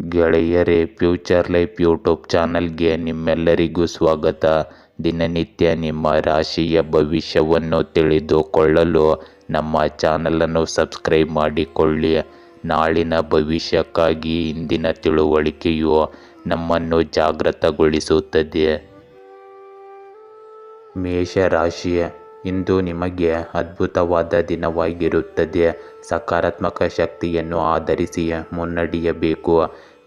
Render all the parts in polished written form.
ಗೆಳೆಯರೇ, future life YouTube ಚಾನಲ್ಗೆ ನಿಮ್ಮೆಲ್ಲರಿಗೂ ಸ್ವಾಗತ. ದಿನನಿತ್ಯ ನಿಮ್ಮ ರಾಶಿಯ ಭವಿಷ್ಯವನ್ನು ತಿಳಿದುಕೊಳ್ಳಲು ನಮ್ಮ ಚಾನಲನ್ನು ಸಬ್ಸ್ಕ್ರೈಬ್ ಮಾಡಿಕೊಳ್ಳಿ. ನಾಳಿನ ಭವಿಷ್ಯಕ್ಕಾಗಿ ಇಂದಿನ ತಿಳುವಳಿಕೆಯು ನಮ್ಮನ್ನು ಜಾಗೃತಗೊಳಿಸುತ್ತದೆ. ಮೇಷರಾಶಿ, ಇಂದು ನಿಮಗೆ ಅದ್ಭುತವಾದ ದಿನವಾಗಿರುತ್ತದೆ. ಸಕಾರಾತ್ಮಕ ಶಕ್ತಿಯನ್ನು ಆಧರಿಸಿ ಮುನ್ನಡೆಯಬೇಕು.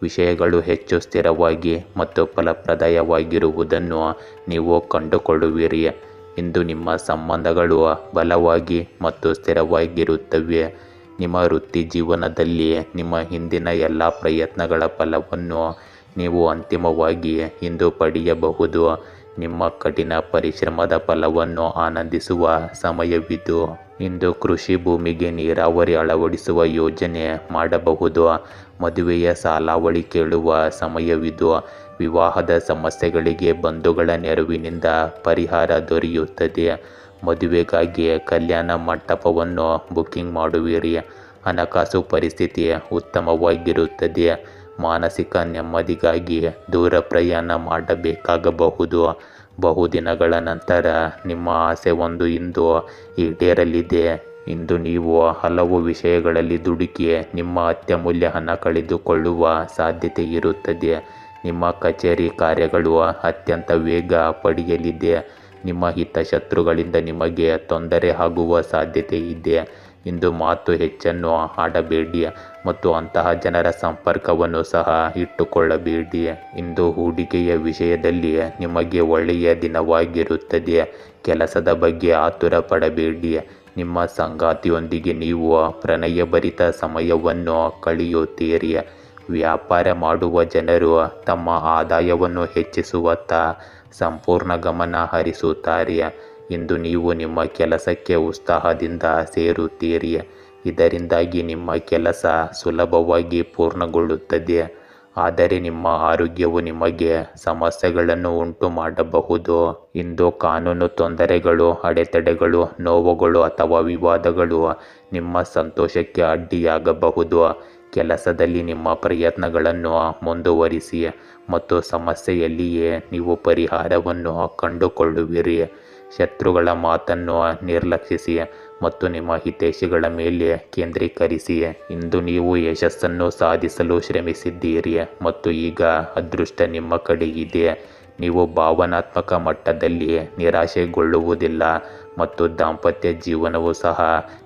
ವಿಷಯಗಳು ಹೆಚ್ಚು ಸ್ಥಿರವಾಗಿ ಮತ್ತು ಫಲಪ್ರದವಾಗಿರುವುದನ್ನು ನೀವು ಕಂಡುಕೊಳ್ಳುವಿರಿ. ಇಂದು ನಿಮ್ಮ ಸಂಬಂಧಗಳು ಬಲವಾಗಿ ಮತ್ತು ಸ್ಥಿರವಾಗಿರುತ್ತವೆ. ನಿಮ್ಮ ವೃತ್ತಿ ಜೀವನದಲ್ಲಿ ನಿಮ್ಮ ಹಿಂದಿನ ಎಲ್ಲ ಪ್ರಯತ್ನಗಳ ಫಲವನ್ನು ನೀವು ಅಂತಿಮವಾಗಿ ಇಂದು ಪಡೆಯಬಹುದು. ನಿಮ್ಮ ಕಠಿಣ ಪರಿಶ್ರಮದ ಫಲವನ್ನು ಆನಂದಿಸುವ ಸಮಯವಿದು. ಇಂದು ಕೃಷಿ ಭೂಮಿಗೆ ನೀರಾವರಿ ಅಳವಡಿಸುವ ಯೋಜನೆ ಮಾಡಬಹುದು. ಮದುವೆಯ ಸಾಲಾವಳಿ ಕೇಳುವ ಸಮಯವಿದು. ವಿವಾಹದ ಸಮಸ್ಯೆಗಳಿಗೆ ಬಂಧುಗಳ ನೆರವಿನಿಂದ ಪರಿಹಾರ ದೊರೆಯುತ್ತದೆ. ಮದುವೆಗಾಗಿ ಕಲ್ಯಾಣ ಮಂಟಪವನ್ನು ಬುಕಿಂಗ್ ಮಾಡುವಿರಿ. ಹಣಕಾಸು ಪರಿಸ್ಥಿತಿ ಉತ್ತಮವಾಗಿರುತ್ತದೆ. ಮಾನಸಿಕ ನೆಮ್ಮದಿಗಾಗಿ ದೂರ ಪ್ರಯಾಣ ಮಾಡಬೇಕಾಗಬಹುದು. ಬಹುದಿನಗಳ ನಂತರ ನಿಮ್ಮ ಆಸೆ ಒಂದು ಇಂದು ಈಡೇರಲಿದೆ. ಇಂದು ನೀವು ಹಲವು ವಿಷಯಗಳಲ್ಲಿ ದುಡುಕಿ ನಿಮ್ಮ ಅತ್ಯಮೂಲ್ಯ ಹಣ ಕಳೆದುಕೊಳ್ಳುವ ಸಾಧ್ಯತೆ ಇರುತ್ತದೆ. ನಿಮ್ಮ ಕಚೇರಿ ಕಾರ್ಯಗಳು ಅತ್ಯಂತ ವೇಗ ಪಡೆಯಲಿದೆ. ನಿಮ್ಮ ಹಿತಶತ್ರುಗಳಿಂದ ನಿಮಗೆ ತೊಂದರೆ ಆಗುವ ಸಾಧ್ಯತೆ ಇದೆ. ಇಂದು ಮಾತು ಹೆಚ್ಚನ್ನು ಆಡಬೇಡಿ ಮತ್ತು ಅಂತಹ ಜನರ ಸಂಪರ್ಕವನ್ನು ಸಹ ಇಟ್ಟುಕೊಳ್ಳಬೇಡಿ. ಇಂದು ಹೂಡಿಕೆಯ ವಿಷಯದಲ್ಲಿ ನಿಮಗೆ ಒಳ್ಳೆಯ ದಿನವಾಗಿರುತ್ತದೆ. ಕೆಲಸದ ಬಗ್ಗೆ ಆತುರ ಪಡಬೇಡಿ. ನಿಮ್ಮ ಸಂಗಾತಿಯೊಂದಿಗೆ ನೀವು ಪ್ರಣಯಭರಿತ ಸಮಯವನ್ನು ಕಳೆಯುತ್ತೀರಿ. ವ್ಯಾಪಾರ ಮಾಡುವ ಜನರು ತಮ್ಮ ಆದಾಯವನ್ನು ಹೆಚ್ಚಿಸುವತ್ತ ಸಂಪೂರ್ಣ ಗಮನ ಹರಿಸುತ್ತಾರೆ. ಇಂದು ನೀವು ನಿಮ್ಮ ಕೆಲಸಕ್ಕೆ ಉತ್ಸಾಹದಿಂದ ಸೇರುತ್ತೀರಿ. ಇದರಿಂದಾಗಿ ನಿಮ್ಮ ಕೆಲಸ ಸುಲಭವಾಗಿ ಪೂರ್ಣಗೊಳ್ಳುತ್ತದೆ. ಆದರೆ ನಿಮ್ಮ ಆರೋಗ್ಯವು ನಿಮಗೆ ಸಮಸ್ಯೆಗಳನ್ನು ಉಂಟು ಮಾಡಬಹುದು. ಇಂದು ಕಾನೂನು ತೊಂದರೆಗಳು, ಅಡೆತಡೆಗಳು, ನೋವುಗಳು ಅಥವಾ ವಿವಾದಗಳು ನಿಮ್ಮ ಸಂತೋಷಕ್ಕೆ ಅಡ್ಡಿಯಾಗಬಹುದು. ಕೆಲಸದಲ್ಲಿ ನಿಮ್ಮ ಪ್ರಯತ್ನಗಳನ್ನು ಮುಂದುವರಿಸಿ ಮತ್ತು ಸಮಸ್ಯೆಯಲ್ಲಿಯೇ ನೀವು ಪರಿಹಾರವನ್ನು ಕಂಡುಕೊಳ್ಳುವಿರಿ. ಶತ್ರುಗಳ ಮಾತನ್ನು ನಿರ್ಲಕ್ಷಿಸಿ ಮತ್ತು ನಿಮ್ಮ ಹಿತೈಷಿಗಳ ಮೇಲೆ ಕೇಂದ್ರೀಕರಿಸಿ. ಇಂದು ನೀವು ಯಶಸ್ಸನ್ನು ಸಾಧಿಸಲು ಶ್ರಮಿಸಿದ್ದೀರಿ ಮತ್ತು ಈಗ ಅದೃಷ್ಟ ನಿಮ್ಮ ಕಡೆ ಇದೆ. ನೀವು ಭಾವನಾತ್ಮಕ ಮಟ್ಟದಲ್ಲಿ ನಿರಾಶೆಗೊಳ್ಳುವುದಿಲ್ಲ ಮತ್ತು ದಾಂಪತ್ಯ ಜೀವನವು ಸಹ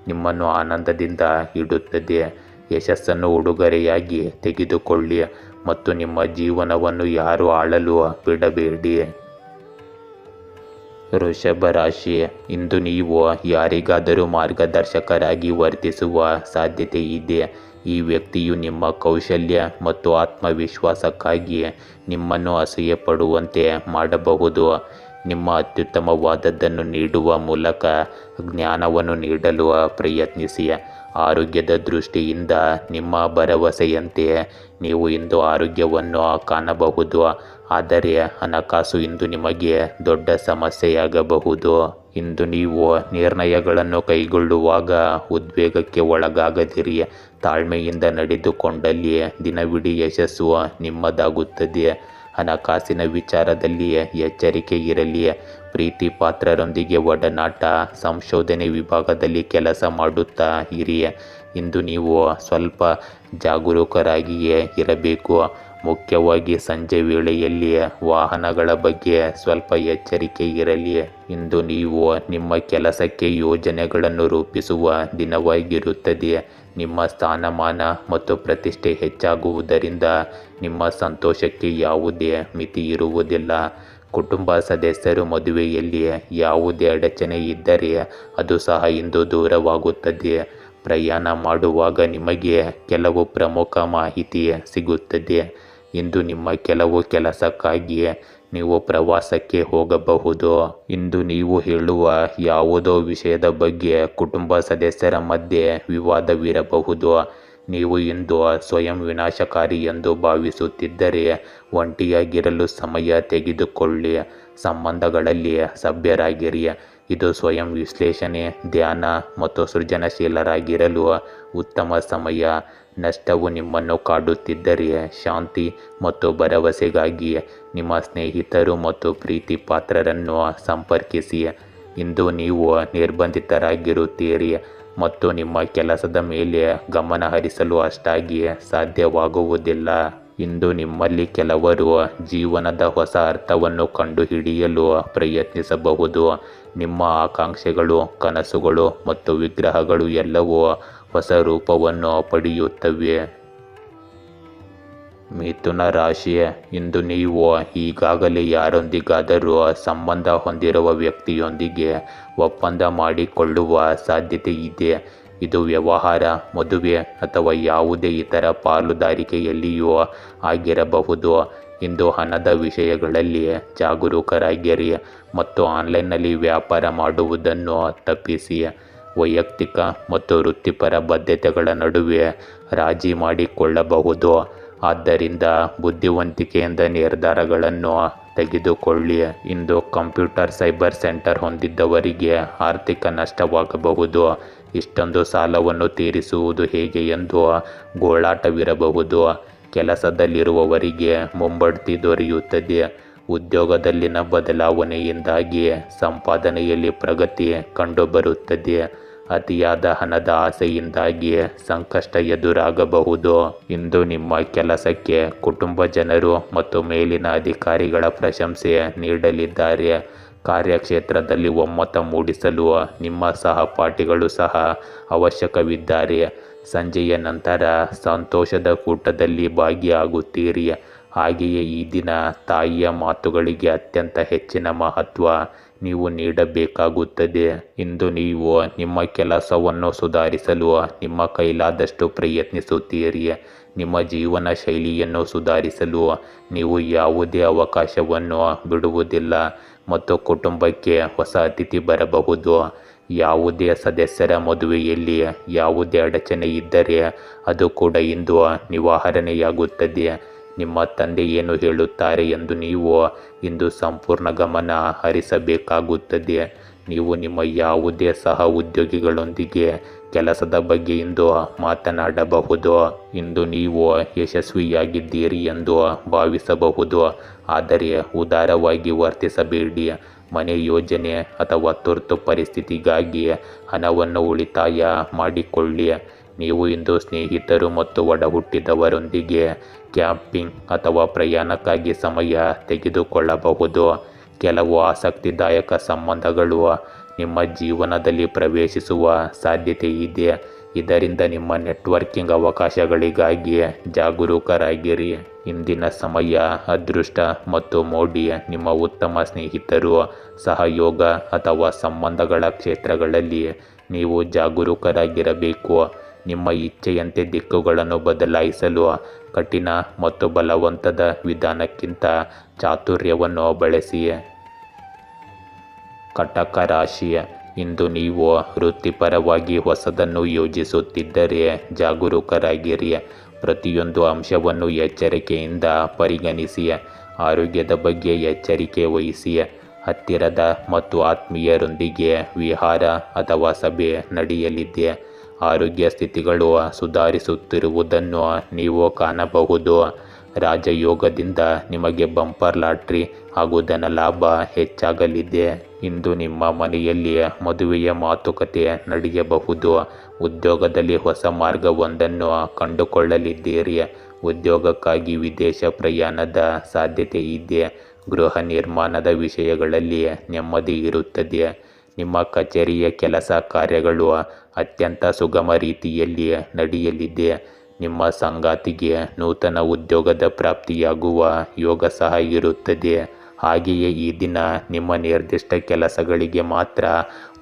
ನಿಮ್ಮನ್ನು ಆನಂದದಿಂದ ಇಡುತ್ತದೆ. ಯಶಸ್ಸನ್ನು ಉಡುಗೊರೆಯಾಗಿ ತೆಗೆದುಕೊಳ್ಳಿ ಮತ್ತು ನಿಮ್ಮ ಜೀವನವನ್ನು ಯಾರೂ ಆಳಲು ಬಿಡಬೇಡಿ. ವೃಷಭ ರಾಶಿ, ಇಂದು ನೀವು ಯಾರಿಗಾದರೂ ಮಾರ್ಗದರ್ಶಕರಾಗಿ ವರ್ತಿಸುವ ಸಾಧ್ಯತೆ ಇದೆ. ಈ ವ್ಯಕ್ತಿಯು ನಿಮ್ಮ ಕೌಶಲ್ಯ ಮತ್ತು ಆತ್ಮವಿಶ್ವಾಸಕ್ಕಾಗಿ ನಿಮ್ಮನ್ನು ಅಸೂಯೆ ಪಡುವಂತೆ ಮಾಡಬಹುದು. ನಿಮ್ಮ ಅತ್ಯುತ್ತಮವಾದದ್ದನ್ನು ನೀಡುವ ಮೂಲಕ ಜ್ಞಾನವನ್ನು ನೀಡಲು ಪ್ರಯತ್ನಿಸಿ. ಆರೋಗ್ಯದ ದೃಷ್ಟಿಯಿಂದ ನಿಮ್ಮ ಭರವಸೆಯಂತೆ ನೀವು ಇಂದು ಆರೋಗ್ಯವನ್ನು ಕಾಣಬಹುದು. ಆದರೆ ಹಣಕಾಸು ಇಂದು ನಿಮಗೆ ದೊಡ್ಡ ಸಮಸ್ಯೆಯಾಗಬಹುದು. ಇಂದು ನೀವು ನಿರ್ಣಯಗಳನ್ನು ಕೈಗೊಳ್ಳುವಾಗ ಉದ್ವೇಗಕ್ಕೆ ಒಳಗಾಗದಿರಿ. ತಾಳ್ಮೆಯಿಂದ ನಡೆದುಕೊಂಡಲ್ಲಿ ದಿನವಿಡೀ ಯಶಸ್ಸು ನಿಮ್ಮದಾಗುತ್ತದೆ. ಹಣಕಾಸಿನ ವಿಚಾರದಲ್ಲಿ ಎಚ್ಚರಿಕೆ ಇರಲಿ. ಪ್ರೀತಿ ಪಾತ್ರರೊಂದಿಗೆ ಒಡನಾಟ, ಸಂಶೋಧನೆ ವಿಭಾಗದಲ್ಲಿ ಕೆಲಸ ಮಾಡುತ್ತಾ ಇರಿ. ಇಂದು ನೀವು ಸ್ವಲ್ಪ ಜಾಗರೂಕರಾಗಿಯೇ ಇರಬೇಕು. ಮುಖ್ಯವಾಗಿ ಸಂಜೆ ವೇಳೆಯಲ್ಲಿ ವಾಹನಗಳ ಬಗ್ಗೆ ಸ್ವಲ್ಪ ಎಚ್ಚರಿಕೆ ಇರಲಿ. ಇಂದು ನೀವು ನಿಮ್ಮ ಕೆಲಸಕ್ಕೆ ಯೋಜನೆಗಳನ್ನು ರೂಪಿಸುವ ದಿನವಾಗಿರುತ್ತದೆ. ನಿಮ್ಮ ಸ್ಥಾನಮಾನ ಮತ್ತು ಪ್ರತಿಷ್ಠೆ ಹೆಚ್ಚಾಗುವುದರಿಂದ ನಿಮ್ಮ ಸಂತೋಷಕ್ಕೆ ಯಾವುದೇ ಮಿತಿ ಇರುವುದಿಲ್ಲ. ಕುಟುಂಬ ಸದಸ್ಯರು ಮದುವೆಯಲ್ಲಿ ಯಾವುದೇ ಅಡಚಣೆ ಇದ್ದರೆ ಅದು ಸಹ ಇಂದು ದೂರವಾಗುತ್ತದೆ. ಪ್ರಯಾಣ ಮಾಡುವಾಗ ನಿಮಗೆ ಕೆಲವು ಪ್ರಮುಖ ಮಾಹಿತಿ ಸಿಗುತ್ತದೆ. ಇಂದು ನಿಮ್ಮ ಕೆಲವು ಕೆಲಸಕ್ಕಾಗಿ ನೀವು ಪ್ರವಾಸಕ್ಕೆ ಹೋಗಬಹುದು. ಇಂದು ನೀವು ಹೇಳುವ ಯಾವುದೋ ವಿಷಯದ ಬಗ್ಗೆ ಕುಟುಂಬ ಸದಸ್ಯರ ಮಧ್ಯೆ ವಿವಾದವಿರಬಹುದು. ನೀವು ಇಂದು ಸ್ವಯಂ ವಿನಾಶಕಾರಿ ಎಂದು ಭಾವಿಸುತ್ತಿದ್ದರೆ ಒಂಟಿಯಾಗಿರಲು ಸಮಯ ತೆಗೆದುಕೊಳ್ಳಿ. ಸಂಬಂಧಗಳಲ್ಲಿ ಸಭ್ಯರಾಗಿರಿ. ಇದು ಸ್ವಯಂ ವಿಶ್ಲೇಷಣೆ, ಧ್ಯಾನ ಮತ್ತು ಸೃಜನಶೀಲರಾಗಿರಲು ಉತ್ತಮ ಸಮಯ. ನಷ್ಟವು ನಿಮ್ಮನ್ನು ಕಾಡುತ್ತಿದ್ದರೆ ಶಾಂತಿ ಮತ್ತು ಭರವಸೆಗಾಗಿ ನಿಮ್ಮ ಸ್ನೇಹಿತರು ಮತ್ತು ಪ್ರೀತಿ ಪಾತ್ರರನ್ನು ಸಂಪರ್ಕಿಸಿ. ಇಂದು ನೀವು ನಿರ್ಬಂಧಿತರಾಗಿರುತ್ತೀರಿ ಮತ್ತು ನಿಮ್ಮ ಕೆಲಸದ ಮೇಲೆ ಗಮನ ಹರಿಸಲು ಅಷ್ಟಾಗಿ ಸಾಧ್ಯವಾಗುವುದಿಲ್ಲ. ಇಂದು ನಿಮ್ಮಲ್ಲಿ ಕೆಲವರು ಜೀವನದ ಹೊಸ ಅರ್ಥವನ್ನು ಕಂಡುಹಿಡಿಯಲು ಪ್ರಯತ್ನಿಸಬಹುದು. ನಿಮ್ಮ ಆಕಾಂಕ್ಷೆಗಳು, ಕನಸುಗಳು ಮತ್ತು ವಿಗ್ರಹಗಳು ಎಲ್ಲವೂ ಹೊಸ ರೂಪವನ್ನು ಪಡೆಯುತ್ತವೆ. ಮಿಥುನ ರಾಶಿ, ಇಂದು ನೀವು ಈಗಾಗಲೇ ಯಾರೊಂದಿಗಾದರೂ ಸಂಬಂಧ ಹೊಂದಿರುವ ವ್ಯಕ್ತಿಯೊಂದಿಗೆ ಒಪ್ಪಂದ ಮಾಡಿಕೊಳ್ಳುವ ಸಾಧ್ಯತೆ ಇದೆ. ಇದು ವ್ಯವಹಾರ, ಮದುವೆ ಅಥವಾ ಯಾವುದೇ ಇತರ ಪಾಲುದಾರಿಕೆಯಲ್ಲಿಯೂ ಆಗಿರಬಹುದು. ಇಂದು ಹಣದ ವಿಷಯಗಳಲ್ಲಿ ಜಾಗರೂಕರಾಗಿರಿ ಮತ್ತು ಆನ್ಲೈನ್ನಲ್ಲಿ ವ್ಯಾಪಾರ ಮಾಡುವುದನ್ನು ತಪ್ಪಿಸಿ. ವೈಯಕ್ತಿಕ ಮತ್ತು ವೃತ್ತಿಪರ ಬದ್ಧತೆಗಳ ನಡುವೆ ರಾಜಿ ಮಾಡಿಕೊಳ್ಳಬಹುದು. ಆದ್ದರಿಂದ ಬುದ್ಧಿವಂತಿಕೆಯಿಂದ ನಿರ್ಧಾರಗಳನ್ನು ತೆಗೆದುಕೊಳ್ಳಿ. ಇಂದು ಕಂಪ್ಯೂಟರ್ ಸೈಬರ್ ಸೆಂಟರ್ ಹೊಂದಿದ್ದವರಿಗೆ ಆರ್ಥಿಕ ನಷ್ಟವಾಗಬಹುದು. ಇಷ್ಟೊಂದು ಸಾಲವನ್ನು ತೀರಿಸುವುದು ಹೇಗೆ ಎಂದು ಗೋಳಾಟವಿರಬಹುದು. ಕೆಲಸದಲ್ಲಿರುವವರಿಗೆ ಮುಂಬಡ್ತಿ ದೊರೆಯುತ್ತದೆ. ಉದ್ಯೋಗದಲ್ಲಿನ ಬದಲಾವಣೆಯಿಂದಾಗಿ ಸಂಪಾದನೆಯಲ್ಲಿ ಪ್ರಗತಿ ಕಂಡುಬರುತ್ತದೆ. ಅತಿಯಾದ ಹಣದ ಆಸೆಯಿಂದಾಗಿ ಸಂಕಷ್ಟ ಎದುರಾಗಬಹುದು. ಇಂದು ನಿಮ್ಮ ಕೆಲಸಕ್ಕೆ ಕುಟುಂಬ ಜನರು ಮತ್ತು ಮೇಲಿನ ಅಧಿಕಾರಿಗಳ ಪ್ರಶಂಸೆ ನೀಡಲಿದ್ದಾರೆ. ಕಾರ್ಯಕ್ಷೇತ್ರದಲ್ಲಿ ಒಮ್ಮತ ಮೂಡಿಸಲು ನಿಮ್ಮ ಸಹಪಾಠಿಗಳು ಸಹ ಅವಶ್ಯಕವಿದ್ದಾರೆ. ಸಂಜೆಯ ನಂತರ ಸಂತೋಷದ ಕೂಟದಲ್ಲಿ ಭಾಗಿಯಾಗುತ್ತೀರಿ. ಹಾಗೆಯೇ ಈ ದಿನ ತಾಯಿಯ ಮಾತುಗಳಿಗೆ ಅತ್ಯಂತ ಹೆಚ್ಚಿನ ಮಹತ್ವ ನೀವು ನೀಡಬೇಕಾಗುತ್ತದೆ. ಇಂದು ನೀವು ನಿಮ್ಮ ಕೆಲಸವನ್ನು ಸುಧಾರಿಸಲು ನಿಮ್ಮ ಕೈಲಾದಷ್ಟು ಪ್ರಯತ್ನಿಸುತ್ತೀರಿ. ನಿಮ್ಮ ಜೀವನ ಶೈಲಿಯನ್ನು ಸುಧಾರಿಸಲು ನೀವು ಯಾವುದೇ ಅವಕಾಶವನ್ನು ಬಿಡುವುದಿಲ್ಲ ಮತ್ತು ಕುಟುಂಬಕ್ಕೆ ಹೊಸ ಅತಿಥಿ ಬರಬಹುದು. ಯಾವುದೇ ಸದಸ್ಯರ ಮದುವೆಯಲ್ಲಿ ಯಾವುದೇ ಅಡಚಣೆ ಇದ್ದರೆ ಅದು ಕೂಡ ಇಂದು ನಿವಾರಣೆಯಾಗುತ್ತದೆ. ನಿಮ್ಮ ತಂದೆ ಏನು ಹೇಳುತ್ತಾರೆ ಎಂದು ನೀವು ಇಂದು ಸಂಪೂರ್ಣ ಗಮನ ಹರಿಸಬೇಕಾಗುತ್ತದೆ. ನೀವು ನಿಮ್ಮ ಯಾವುದೇ ಸಹ ಉದ್ಯೋಗಿಗಳೊಂದಿಗೆ ಕೆಲಸದ ಬಗ್ಗೆ ಇಂದು ಮಾತನಾಡಬಹುದು. ಇಂದು ನೀವು ಯಶಸ್ವಿಯಾಗಿದ್ದೀರಿ ಎಂದು ಭಾವಿಸಬಹುದು, ಆದರೆ ಉದಾರವಾಗಿ ವರ್ತಿಸಬೇಡಿ. ಮನೆ ಯೋಜನೆ ಅಥವಾ ತುರ್ತು ಪರಿಸ್ಥಿತಿಗಾಗಿ ಹಣವನ್ನು ಉಳಿತಾಯ ಮಾಡಿಕೊಳ್ಳಿ. ನೀವು ಇಂದು ಸ್ನೇಹಿತರು ಮತ್ತು ಒಡಹುಟ್ಟಿದವರೊಂದಿಗೆ ಕ್ಯಾಂಪಿಂಗ್ ಅಥವಾ ಪ್ರಯಾಣಕ್ಕಾಗಿ ಸಮಯ ತೆಗೆದುಕೊಳ್ಳಬಹುದು. ಕೆಲವು ಆಸಕ್ತಿದಾಯಕ ಸಂಬಂಧಗಳು ನಿಮ್ಮ ಜೀವನದಲ್ಲಿ ಪ್ರವೇಶಿಸುವ ಸಾಧ್ಯತೆ ಇದೆ. ಇದರಿಂದ ನಿಮ್ಮ ನೆಟ್ವರ್ಕಿಂಗ್ ಅವಕಾಶಗಳಿಗಾಗಿ ಜಾಗರೂಕರಾಗಿರಿ. ಇಂದಿನ ಸಮಯ ಅದೃಷ್ಟ ಮತ್ತು ಮೋಡಿ ನಿಮ್ಮ ಉತ್ತಮ ಸ್ನೇಹಿತರು, ಸಹಯೋಗ ಅಥವಾ ಸಂಬಂಧಗಳ ಕ್ಷೇತ್ರಗಳಲ್ಲಿ ನೀವು ಜಾಗರೂಕರಾಗಿರಬೇಕು. ನಿಮ್ಮ ಇಚ್ಛೆಯಂತೆ ದಿಕ್ಕುಗಳನ್ನು ಬದಲಾಯಿಸಲು ಕಠಿಣ ಮತ್ತು ಬಲವಂತದ ವಿಧಾನಕ್ಕಿಂತ ಚಾತುರ್ಯವನ್ನು ಬಳಸಿ. ಕಟಕ ರಾಶಿ, ಇಂದು ನೀವು ವೃತ್ತಿಪರವಾಗಿ ಹೊಸದನ್ನು ಯೋಜಿಸುತ್ತಿದ್ದರೆ ಜಾಗರೂಕರಾಗಿರಿ. ಪ್ರತಿಯೊಂದು ಅಂಶವನ್ನು ಎಚ್ಚರಿಕೆಯಿಂದ ಪರಿಗಣಿಸಿ. ಆರೋಗ್ಯದ ಬಗ್ಗೆ ಎಚ್ಚರಿಕೆ ವಹಿಸಿ. ಹತ್ತಿರದ ಮತ್ತು ಆತ್ಮೀಯರೊಂದಿಗೆ ವಿಹಾರ ಅಥವಾ ಸಭೆ ನಡೆಯಲಿದೆ. ಆರೋಗ್ಯ ಸ್ಥಿತಿಗಳು ಸುಧಾರಿಸುತ್ತಿರುವುದನ್ನು ನೀವು ಕಾಣಬಹುದು. ರಾಜಯೋಗದಿಂದ ನಿಮಗೆ ಬಂಪರ್ ಲಾಟ್ರಿ ಹಾಗೂ ಧನಲಾಭ ಹೆಚ್ಚಾಗಲಿದೆ. ಇಂದು ನಿಮ್ಮ ಮನೆಯಲ್ಲಿ ಮದುವೆಯ ಮಾತುಕತೆ ನಡೆಯಬಹುದು. ಉದ್ಯೋಗದಲ್ಲಿ ಹೊಸ ಮಾರ್ಗವೊಂದನ್ನು ಕಂಡುಕೊಳ್ಳಲಿದ್ದೀರಿ. ಉದ್ಯೋಗಕ್ಕಾಗಿ ವಿದೇಶ ಪ್ರಯಾಣದ ಸಾಧ್ಯತೆ ಇದೆ. ಗೃಹ ನಿರ್ಮಾಣದ ವಿಷಯಗಳಲ್ಲಿ ನೆಮ್ಮದಿ ಇರುತ್ತದೆ. ನಿಮ್ಮ ಕಚೇರಿಯ ಕೆಲಸ ಕಾರ್ಯಗಳು ಅತ್ಯಂತ ಸುಗಮ ರೀತಿಯಲ್ಲಿ ನಡೆಯಲಿದೆ. ನಿಮ್ಮ ಸಂಗಾತಿಗೆ ನೂತನ ಉದ್ಯೋಗದ ಪ್ರಾಪ್ತಿಯಾಗುವ ಯೋಗ ಸಹ ಇರುತ್ತದೆ. ಹಾಗೆಯೇ ಈ ದಿನ ನಿಮ್ಮ ನಿರ್ದಿಷ್ಟ ಕೆಲಸಗಳಿಗೆ ಮಾತ್ರ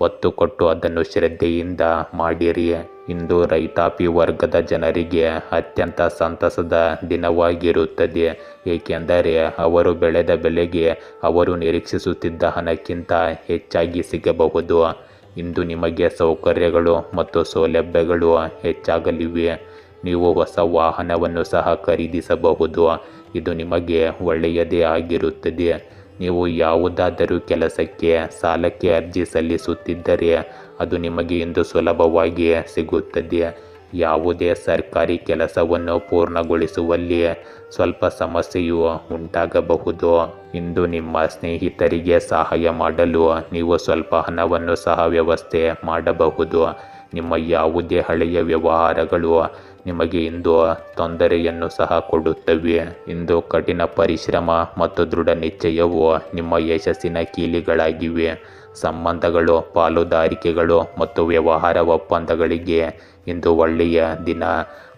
ಒತ್ತು ಕೊಟ್ಟು ಅದನ್ನು ಶ್ರದ್ಧೆಯಿಂದ ಮಾಡಿರಿ. ಇಂದು ರೈತಾಪಿ ವರ್ಗದ ಜನರಿಗೆ ಅತ್ಯಂತ ಸಂತಸದ ದಿನವಾಗಿರುತ್ತದೆ, ಏಕೆಂದರೆ ಅವರು ಬೆಳೆದ ಬೆಲೆಗೆ ಅವರು ನಿರೀಕ್ಷಿಸುತ್ತಿದ್ದ ಹಣಕ್ಕಿಂತ ಹೆಚ್ಚಾಗಿ ಸಿಗಬಹುದು. ಇಂದು ನಿಮಗೆ ಸೌಕರ್ಯಗಳು ಮತ್ತು ಸೌಲಭ್ಯಗಳು ಹೆಚ್ಚಾಗಲಿವೆ. ನೀವು ಹೊಸ ವಾಹನವನ್ನು ಸಹ ಖರೀದಿಸಬಹುದು. ಇದು ನಿಮಗೆ ಒಳ್ಳೆಯದೇ ಆಗಿರುತ್ತದೆ. ನೀವು ಯಾವುದಾದರೂ ಕೆಲಸಕ್ಕೆ ಸಾಲಕ್ಕೆ ಅರ್ಜಿ ಸಲ್ಲಿಸುತ್ತಿದ್ದರೆ ಅದು ನಿಮಗೆ ಇಂದು ಸ್ಸುಲಭವಾಗಿ ಸಿಗುತ್ತದೆ. ಯಾವುದೇ ಸರ್ಕಾರಿ ಕೆಲಸವನ್ನು ಪೂರ್ಣಗೊಳಿಸುವಲ್ಲಿ ಸ್ವಲ್ಪ ಸಮಸ್ಯೆಯೂ ಉಂಟಾಗಬಹುದು. ಇಂದು ನಿಮ್ಮ ಸ್ನೇಹಿತರಿಗೆ ಸಹಾಯ ಮಾಡಲು ನೀವು ಸ್ವಲ್ಪ ಹಣವನ್ನು ಸಹ ವ್ಯವಸ್ಥೆ ಮಾಡಬಹುದು. ನಿಮ್ಮ ಯಾವುದೇ ಹಳೆಯ ವ್ಯವಹಾರಗಳು ನಿಮಗೆ ಇಂದು ತೊಂದರೆಯನ್ನು ಸಹ ಕೊಡುತ್ತವೆ. ಇಂದು ಕಠಿಣ ಪರಿಶ್ರಮ ಮತ್ತು ದೃಢ ನಿಶ್ಚಯವು ನಿಮ್ಮ ಯಶಸ್ಸಿನ ಕೀಲಿಗಳಾಗಿವೆ. ಸಂಬಂಧಗಳು, ಪಾಲುದಾರಿಕೆಗಳು ಮತ್ತು ವ್ಯವಹಾರ ಒಪ್ಪಂದಗಳಿಗೆ ಇಂದು ಒಳ್ಳೆಯ ದಿನ.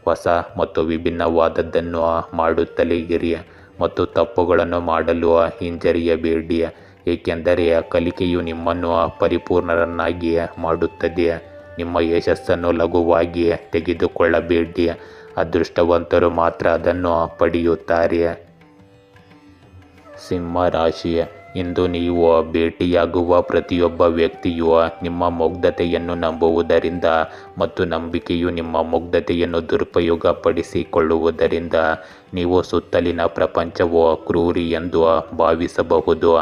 ಹೊಸ ಮತ್ತು ವಿಭಿನ್ನವಾದದ್ದನ್ನು ಮಾಡುತ್ತಲೇ ಇರಿ ಮತ್ತು ತಪ್ಪುಗಳನ್ನು ಮಾಡಲು ಹಿಂಜರಿಯಬೇಡಿ, ಏಕೆಂದರೆ ಕಲಿಕೆಯು ನಿಮ್ಮನ್ನು ಪರಿಪೂರ್ಣರನ್ನಾಗಿ ಮಾಡುತ್ತದೆ. ನಿಮ್ಮ ಯಶಸ್ಸನ್ನು ಲಘುವಾಗಿ ತೆಗೆದುಕೊಳ್ಳಬೇಡಿ, ಅದೃಷ್ಟವಂತರು ಮಾತ್ರ ಅದನ್ನು ಪಡೆಯುತ್ತಾರೆ. ಸಿಂಹ ರಾಶಿ, ಇಂದು ನೀವು ಭೇಟಿಯಾಗುವ ಪ್ರತಿಯೊಬ್ಬ ವ್ಯಕ್ತಿಯು ನಿಮ್ಮ ಮುಗ್ಧತೆಯನ್ನು ನಂಬುವುದರಿಂದ ಮತ್ತು ನಂಬಿಕೆಯು ನಿಮ್ಮ ಮುಗ್ಧತೆಯನ್ನು ದುರುಪಯೋಗಪಡಿಸಿಕೊಳ್ಳುವುದರಿಂದ ನೀವು ಸುತ್ತಲಿನ ಪ್ರಪಂಚವು ಕ್ರೂರಿ ಎಂದು ಭಾವಿಸಬಹುದು.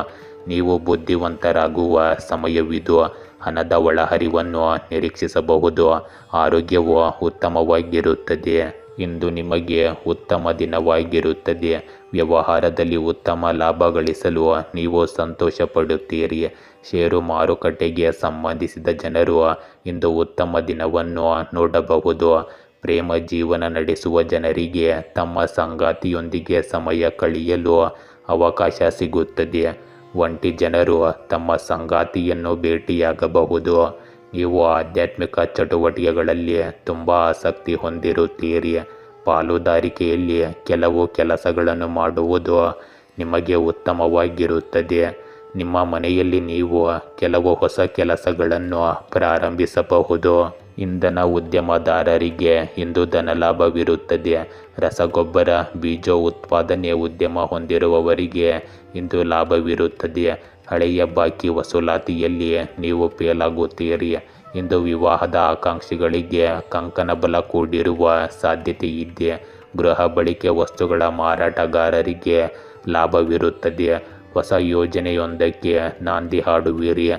ನೀವು ಬುದ್ಧಿವಂತರಾಗುವ ಸಮಯವಿದು. ಹಣದ ಒಳಹರಿವನ್ನು ನಿರೀಕ್ಷಿಸಬಹುದು. ಆರೋಗ್ಯವು ಉತ್ತಮವಾಗಿರುತ್ತದೆ. ಇಂದು ನಿಮಗೆ ಉತ್ತಮ ದಿನವಾಗಿರುತ್ತದೆ. ವ್ಯವಹಾರದಲ್ಲಿ ಉತ್ತಮ ಲಾಭ ಗಳಿಸಲು ನೀವು ಸಂತೋಷ ಪಡುತ್ತೀರಿ. ಷೇರು ಮಾರುಕಟ್ಟೆಗೆ ಸಂಬಂಧಿಸಿದ ಜನರು ಇಂದು ಉತ್ತಮ ದಿನವನ್ನು ನೋಡಬಹುದು. ಪ್ರೇಮ ಜೀವನ ನಡೆಸುವ ಜನರಿಗೆ ತಮ್ಮ ಸಂಗಾತಿಯೊಂದಿಗೆ ಸಮಯ ಕಳೆಯಲು ಅವಕಾಶ ಸಿಗುತ್ತದೆ. ಒಂಟಿ ಜನರು ತಮ್ಮ ಸಂಗಾತಿಯನ್ನು ಭೇಟಿಯಾಗಬಹುದು. ನೀವು ಆಧ್ಯಾತ್ಮಿಕ ಚಟುವಟಿಕೆಗಳಲ್ಲಿ ತುಂಬ ಆಸಕ್ತಿ ಹೊಂದಿರುತ್ತೀರಿ. ಪಾಲುದಾರಿಕೆಯಲ್ಲಿ ಕೆಲವು ಕೆಲಸಗಳನ್ನು ಮಾಡುವುದು ನಿಮಗೆ ಉತ್ತಮವಾಗಿರುತ್ತದೆ. ನಿಮ್ಮ ಮನೆಯಲ್ಲಿ ನೀವು ಕೆಲವು ಹೊಸ ಕೆಲಸಗಳನ್ನು ಪ್ರಾರಂಭಿಸಬಹುದು. ಇಂಧನ ಉದ್ಯಮದಾರರಿಗೆ ಇಂದು ಧನಲಾಭವಿರುತ್ತದೆ. ರಸಗೊಬ್ಬರ, ಬೀಜ ಉತ್ಪಾದನೆ ಉದ್ಯಮ ಹೊಂದಿರುವವರಿಗೆ ಇಂದು ಲಾಭವಿರುತ್ತದೆ. ಹಳೆಯ ಬಾಕಿ ವಸೂಲಾತಿಯಲ್ಲಿ ನೀವು ಫೇಲಾಗುತ್ತೀರಿ. ಇಂದು ವಿವಾಹದ ಆಕಾಂಕ್ಷಿಗಳಿಗೆ ಕಂಕಣ ಬಲ ಕೂಡಿರುವ ಸಾಧ್ಯತೆ ಇದೆ. ಗೃಹ ಬಳಕೆ ವಸ್ತುಗಳ ಮಾರಾಟಗಾರರಿಗೆ ಲಾಭವಿರುತ್ತದೆ. ಹೊಸ ಯೋಜನೆಯೊಂದಕ್ಕೆ ನಾಂದಿ ಹಾಡುವಿರಿ.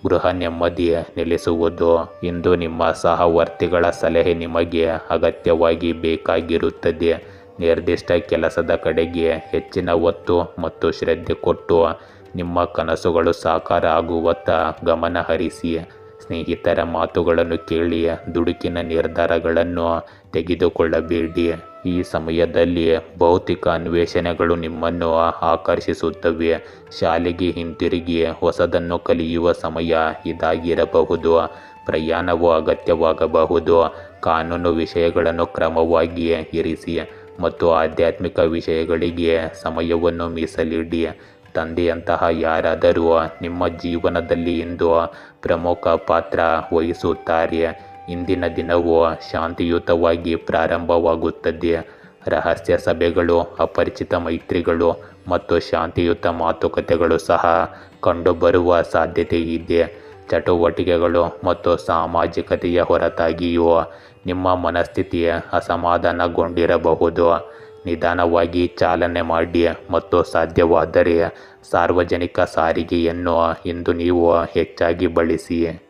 ಗೃಹ ನೆಮ್ಮದಿ ನೆಲೆಸುವುದು. ಇಂದು ನಿಮ್ಮ ಸಹವರ್ತಿಗಳ ಸಲಹೆ ನಿಮಗೆ ಅಗತ್ಯವಾಗಿ ಬೇಕಾಗಿರುತ್ತದೆ. ನಿರ್ದಿಷ್ಟ ಕೆಲಸದ ಕಡೆಗೆ ಹೆಚ್ಚಿನ ಒತ್ತು ಮತ್ತು ಶ್ರದ್ಧೆ ಕೊಟ್ಟು ನಿಮ್ಮ ಕನಸುಗಳು ಸಾಕಾರ ಆಗುವತ್ತ ಗಮನ ಹರಿಸಿ. ಸ್ನೇಹಿತರ ಮಾತುಗಳನ್ನು ಕೇಳಿ ದುಡುಕಿನ ನಿರ್ಧಾರಗಳನ್ನು ತೆಗೆದುಕೊಳ್ಳಬೇಡಿ. ಈ ಸಮಯದಲ್ಲಿ ಭೌತಿಕ ಅನ್ವೇಷಣೆಗಳು ನಿಮ್ಮನ್ನು ಆಕರ್ಷಿಸುತ್ತವೆ. ಶಾಲೆಗೆ ಹಿಂತಿರುಗಿ ಹೊಸದನ್ನು ಕಲಿಯುವ ಸಮಯ ಇದಾಗಿರಬಹುದು. ಪ್ರಯಾಣವು ಅಗತ್ಯವಾಗಬಹುದು. ಕಾನೂನು ವಿಷಯಗಳನ್ನು ಕ್ರಮವಾಗಿ ಇರಿಸಿ ಮತ್ತು ಆಧ್ಯಾತ್ಮಿಕ ವಿಷಯಗಳಿಗೆ ಸಮಯವನ್ನು ಮೀಸಲಿಡಿ. ತಂದೆಯಂತಹ ಯಾರಾದರೂ ನಿಮ್ಮ ಜೀವನದಲ್ಲಿ ಇಂದು ಪ್ರಮುಖ ಪಾತ್ರ ವಹಿಸುತ್ತಾರೆ. ಇಂದಿನ ದಿನವು ಶಾಂತಿಯುತವಾಗಿ ಪ್ರಾರಂಭವಾಗುತ್ತದೆ. ರಹಸ್ಯ ಸಭೆಗಳು, ಅಪರಿಚಿತ ಮೈತ್ರಿಗಳು ಮತ್ತು ಶಾಂತಿಯುತ ಮಾತುಕತೆಗಳು ಸಹ ಕಂಡುಬರುವ ಸಾಧ್ಯತೆ ಇದೆ. ಚಟುವಟಿಕೆಗಳು ಮತ್ತು ಸಾಮಾಜಿಕತೆಯ ಹೊರತಾಗಿಯೂ ನಿಮ್ಮ ಮನಸ್ಥಿತಿ ಅಸಮಾಧಾನಗೊಂಡಿರಬಹುದು. ನಿಧಾನವಾಗಿ ಚಾಲನೆ ಮಾಡಿ ಮತ್ತು ಸಾಧ್ಯವಾದರೆ ಸಾರ್ವಜನಿಕ ಸಾರಿಗೆಯನ್ನು ಇಂದು ನೀವು ಹೆಚ್ಚಾಗಿ ಬಳಸಿ.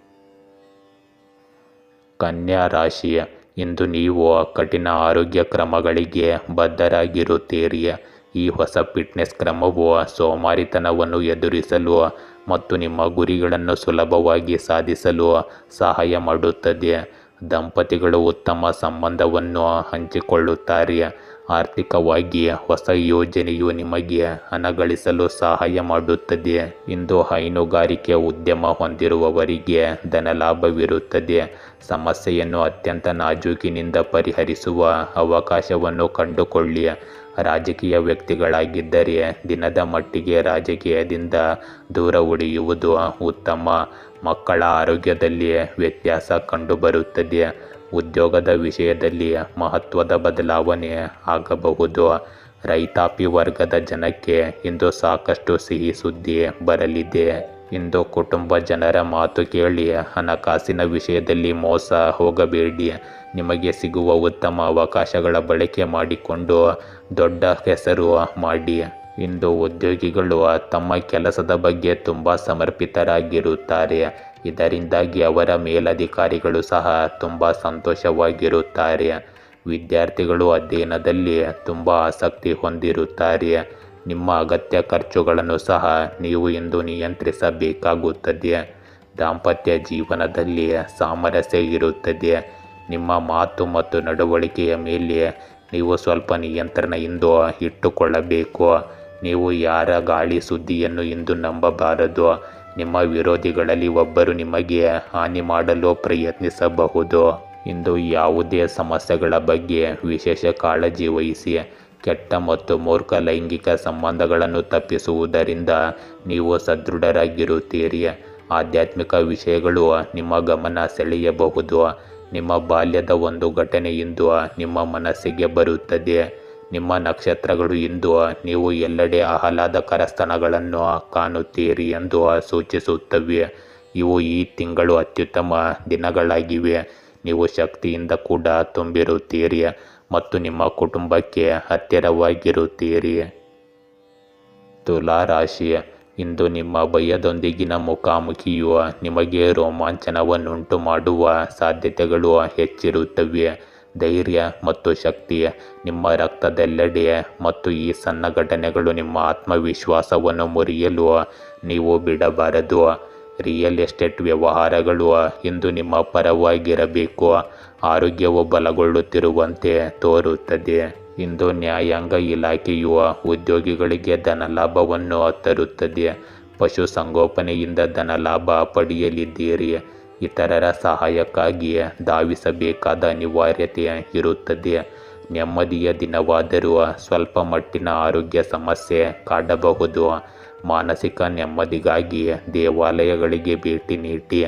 ಕನ್ಯಾ ರಾಶಿ, ಇಂದು ನೀವು ಕಠಿಣ ಆರೋಗ್ಯ ಕ್ರಮಗಳಿಗೆ ಬದ್ಧರಾಗಿರುತ್ತೀರಿ. ಈ ಹೊಸ ಫಿಟ್ನೆಸ್ ಕ್ರಮವು ಸೋಮಾರಿತನವನ್ನು ಎದುರಿಸಲು ಮತ್ತು ನಿಮ್ಮ ಗುರಿಗಳನ್ನು ಸುಲಭವಾಗಿ ಸಾಧಿಸಲು ಸಹಾಯ ಮಾಡುತ್ತದೆ. ದಂಪತಿಗಳು ಉತ್ತಮ ಸಂಬಂಧವನ್ನು ಹಂಚಿಕೊಳ್ಳುತ್ತಾರೆ. ಆರ್ಥಿಕವಾಗಿ ಹೊಸ ಯೋಜನೆಯು ನಿಮಗೆ ಹಣ ಗಳಿಸಲು ಸಹಾಯ ಮಾಡುತ್ತದೆ. ಇಂದು ಹೈನುಗಾರಿಕೆ ಉದ್ಯಮ ಹೊಂದಿರುವವರಿಗೆ ಧನಲಾಭವಿರುತ್ತದೆ. ಸಮಸ್ಯೆಯನ್ನು ಅತ್ಯಂತ ನಾಜೂಕಿನಿಂದ ಪರಿಹರಿಸುವ ಅವಕಾಶವನ್ನು ಕಂಡುಕೊಳ್ಳಿ. ರಾಜಕೀಯ ವ್ಯಕ್ತಿಗಳಾಗಿದ್ದರೆ ದಿನದ ಮಟ್ಟಿಗೆ ರಾಜಕೀಯದಿಂದ ದೂರ ಉಳಿಯುವುದು ಉತ್ತಮ. ಮಕ್ಕಳ ಆರೋಗ್ಯದಲ್ಲಿ ವ್ಯತ್ಯಾಸ ಕಂಡುಬರುತ್ತದೆ. ಉದ್ಯೋಗದ ವಿಷಯದಲ್ಲಿ ಮಹತ್ವದ ಬದಲಾವಣೆ ಆಗಬಹುದು. ರೈತಾಪಿ ವರ್ಗದ ಜನಕ್ಕೆ ಇಂದು ಸಾಕಷ್ಟು ಸಿಹಿ ಸುದ್ದಿ ಬರಲಿದೆ. ಇಂದು ಕುಟುಂಬ ಜನರ ಮಾತು ಕೇಳಿ ಹಣಕಾಸಿನ ವಿಷಯದಲ್ಲಿ ಮೋಸ ಹೋಗಬೇಡಿ. ನಿಮಗೆ ಸಿಗುವ ಉತ್ತಮ ಅವಕಾಶಗಳ ಬಳಕೆ ಮಾಡಿಕೊಂಡು ದೊಡ್ಡ ಹೆಸರು ಮಾಡಿ. ಇಂದು ಉದ್ಯೋಗಿಗಳು ತಮ್ಮ ಕೆಲಸದ ಬಗ್ಗೆ ತುಂಬ ಸಮರ್ಪಿತರಾಗಿರುತ್ತಾರೆ. ಇದರಿಂದಾಗಿ ಅವರ ಮೇಲಧಿಕಾರಿಗಳು ಸಹ ತುಂಬ ಸಂತೋಷವಾಗಿರುತ್ತಾರೆ. ವಿದ್ಯಾರ್ಥಿಗಳು ಅಧ್ಯಯನದಲ್ಲಿ ತುಂಬ ಆಸಕ್ತಿ ಹೊಂದಿರುತ್ತಾರೆ. ನಿಮ್ಮ ಅಗತ್ಯ ಖರ್ಚುಗಳನ್ನು ಸಹ ನೀವು ಇಂದು ನಿಯಂತ್ರಿಸಬೇಕಾಗುತ್ತದೆ. ದಾಂಪತ್ಯ ಜೀವನದಲ್ಲಿ ಸಾಮರಸ್ಯ ಇರುತ್ತದೆ. ನಿಮ್ಮ ಮಾತು ಮತ್ತು ನಡವಳಿಕೆಯ ಮೇಲೆ ನೀವು ಸ್ವಲ್ಪ ನಿಯಂತ್ರಣ ಇಂದು ಇಟ್ಟುಕೊಳ್ಳಬೇಕು. ನೀವು ಯಾರ ಗಾಳಿ ಸುದ್ದಿಯನ್ನು ಇಂದು ನಂಬಬಾರದು. ನಿಮ್ಮ ವಿರೋಧಿಗಳಲ್ಲಿ ಒಬ್ಬರು ನಿಮಗೆ ಹಾನಿ ಮಾಡಲು ಪ್ರಯತ್ನಿಸಬಹುದು. ಇಂದು ಯಾವುದೇ ಸಮಸ್ಯೆಗಳ ಬಗ್ಗೆ ವಿಶೇಷ ಕಾಳಜಿ ವಹಿಸಿ. ಕೆಟ್ಟ ಮತ್ತು ಮೂರ್ಖ ಲೈಂಗಿಕ ಸಂಬಂಧಗಳನ್ನು ತಪ್ಪಿಸುವುದರಿಂದ ನೀವು ಸದೃಢರಾಗಿರುತ್ತೀರಿ. ಆಧ್ಯಾತ್ಮಿಕ ವಿಷಯಗಳು ನಿಮ್ಮ ಗಮನ ಸೆಳೆಯಬಹುದು. ನಿಮ್ಮ ಬಾಲ್ಯದ ಒಂದು ಘಟನೆ ಇಂದು ನಿಮ್ಮ ಮನಸ್ಸಿಗೆ ಬರುತ್ತದೆ. ನಿಮ್ಮ ನಕ್ಷತ್ರಗಳು ಇಂದು ನೀವು ಎಲ್ಲೆಡೆ ಆಹ್ಲಾದಕರ ಸ್ತನಗಳನ್ನು ಕಾಣುತ್ತೀರಿ ಎಂದು ಸೂಚಿಸುತ್ತವೆ. ಇವು ಈ ತಿಂಗಳು ಅತ್ಯುತ್ತಮ ದಿನಗಳಾಗಿವೆ. ನೀವು ಶಕ್ತಿಯಿಂದ ಕೂಡ ತುಂಬಿರುತ್ತೀರಿ ಮತ್ತು ನಿಮ್ಮ ಕುಟುಂಬಕ್ಕೆ ಹತ್ತಿರವಾಗಿರುತ್ತೀರಿ. ತುಲಾ ರಾಶಿ, ಇಂದು ನಿಮ್ಮ ಭಯದೊಂದಿಗಿನ ಮುಖಾಮುಖಿಯು ನಿಮಗೆ ರೋಮಾಂಚನವನ್ನುಂಟು ಮಾಡುವ ಸಾಧ್ಯತೆಗಳು ಹೆಚ್ಚಿರುತ್ತವೆ. ಧೈರ್ಯ ಮತ್ತು ಶಕ್ತಿ ನಿಮ್ಮ ರಕ್ತದೆಲ್ಲೆಡೆ ಮತ್ತು ಈ ಸಣ್ಣ ಘಟನೆಗಳು ನಿಮ್ಮ ಆತ್ಮವಿಶ್ವಾಸವನ್ನು ಮುರಿಯಲು ನೀವು ಬಿಡಬಾರದು. ರಿಯಲ್ ಎಸ್ಟೇಟ್ ವ್ಯವಹಾರಗಳು ಇಂದು ನಿಮ್ಮ ಪರವಾಗಿರಬೇಕು. ಆರೋಗ್ಯವು ಬಲಗೊಳ್ಳುತ್ತಿರುವಂತೆ ತೋರುತ್ತದೆ. ಇಂದು ನ್ಯಾಯಾಂಗ ಇಲಾಖೆಯು ಉದ್ಯೋಗಿಗಳಿಗೆ ಧನಲಾಭವನ್ನು ತರುತ್ತದೆ. ಪಶುಸಂಗೋಪನೆಯಿಂದ ಧನಲಾಭ ಪಡೆಯಲಿದ್ದೀರಿ. ಇತರರ ಸಹಾಯಕ್ಕಾಗಿ ಧಾವಿಸಬೇಕಾದ ಅನಿವಾರ್ಯತೆ ಇರುತ್ತದೆ. ನೆಮ್ಮದಿಯ ದಿನವಾದರೂ ಸ್ವಲ್ಪ ಮಟ್ಟಿನ ಆರೋಗ್ಯ ಸಮಸ್ಯೆ ಕಾಡಬಹುದು. ಮಾನಸಿಕ ನೆಮ್ಮದಿಗಾಗಿ ದೇವಾಲಯಗಳಿಗೆ ಭೇಟಿ ನೀಡಿ.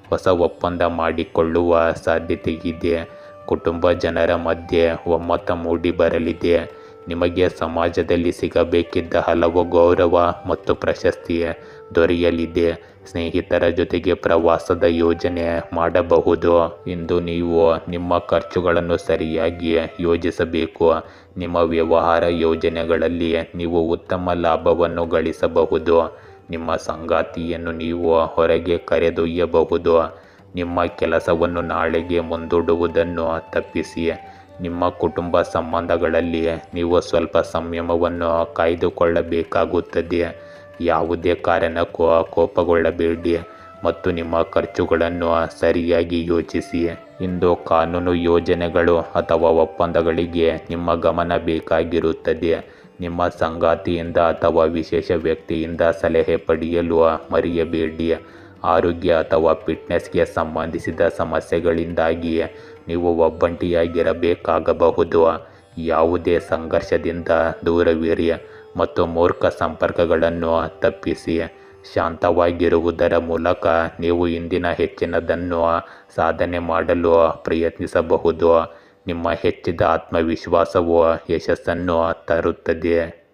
ಹೊಸ ಒಪ್ಪಂದ ಮಾಡಿಕೊಳ್ಳುವ ಸಾಧ್ಯತೆಯಿದೆ. ಕುಟುಂಬ ಜನರ ಮಧ್ಯೆ ಒಮ್ಮತ ಮೂಡಿ ಬರಲಿದೆ. ನಿಮಗೆ ಸಮಾಜದಲ್ಲಿ ಸಿಗಬೇಕಿದ್ದ ಹಲವು ಗೌರವ ಮತ್ತು ಪ್ರಶಸ್ತಿ ದೊರೆಯಲಿದೆ. ಸ್ನೇಹಿತರ ಜೊತೆಗೆ ಪ್ರವಾಸದ ಯೋಜನೆ ಮಾಡಬಹುದು. ಇಂದು ನೀವು ನಿಮ್ಮ ಖರ್ಚುಗಳನ್ನು ಸರಿಯಾಗಿ ಯೋಜಿಸಬೇಕು. ನಿಮ್ಮ ವ್ಯವಹಾರ ಯೋಜನೆಗಳಲ್ಲಿ ನೀವು ಉತ್ತಮ ಲಾಭವನ್ನು ಗಳಿಸಬಹುದು. ನಿಮ್ಮ ಸಂಗಾತಿಯನ್ನು ನೀವು ಹೊರಗೆ ಕರೆದೊಯ್ಯಬಹುದು. ನಿಮ್ಮ ಕೆಲಸವನ್ನು ನಾಳೆಗೆ ಮುಂದೂಡುವುದನ್ನು ತಪ್ಪಿಸಿ. ನಿಮ್ಮ ಕುಟುಂಬ ಸಂಬಂಧಗಳಲ್ಲಿ ನೀವು ಸ್ವಲ್ಪ ಸಂಯಮವನ್ನು ಕಾಯ್ದುಕೊಳ್ಳಬೇಕಾಗುತ್ತದೆ. ಯಾವುದೇ ಕಾರಣಕ್ಕೂ ಕೋಪಗೊಳ್ಳಬೇಡಿ ಮತ್ತು ನಿಮ್ಮ ಖರ್ಚುಗಳನ್ನು ಸರಿಯಾಗಿ ಯೋಚಿಸಿ. ಇಂದು ಕಾನೂನು ಯೋಜನೆಗಳು ಅಥವಾ ಒಪ್ಪಂದಗಳಿಗೆ ನಿಮ್ಮ ಗಮನ ಬೇಕಾಗಿರುತ್ತದೆ. ನಿಮ್ಮ ಸಂಗಾತಿಯಿಂದ ಅಥವಾ ವಿಶೇಷ ವ್ಯಕ್ತಿಯಿಂದ ಸಲಹೆ ಪಡೆಯಲು ಮರೆಯಬೇಡಿ. ಆರೋಗ್ಯ ಅಥವಾ ಫಿಟ್ನೆಸ್ಗೆ ಸಂಬಂಧಿಸಿದ ಸಮಸ್ಯೆಗಳಿಂದಾಗಿ ನೀವು ಒಬ್ಬಂಟಿಯಾಗಿರಬೇಕಾಗಬಹುದು. ಯಾವುದೇ ಸಂಘರ್ಷದಿಂದ ದೂರವಿರಿ ಮತ್ತು ಮೂರ್ಖ ಸಂಪರ್ಕಗಳನ್ನು ತಪ್ಪಿಸಿ. ಶಾಂತವಾಗಿರುವುದರ ಮೂಲಕ ನೀವು ಇಂದಿನ ಹೆಚ್ಚಿನದನ್ನು ಸಾಧನೆ ಮಾಡಲು ಪ್ರಯತ್ನಿಸಬಹುದು. ನಿಮ್ಮ ಹೆಚ್ಚಿದ ಆತ್ಮವಿಶ್ವಾಸವು ಯಶಸ್ಸನ್ನು ತರುತ್ತದೆ.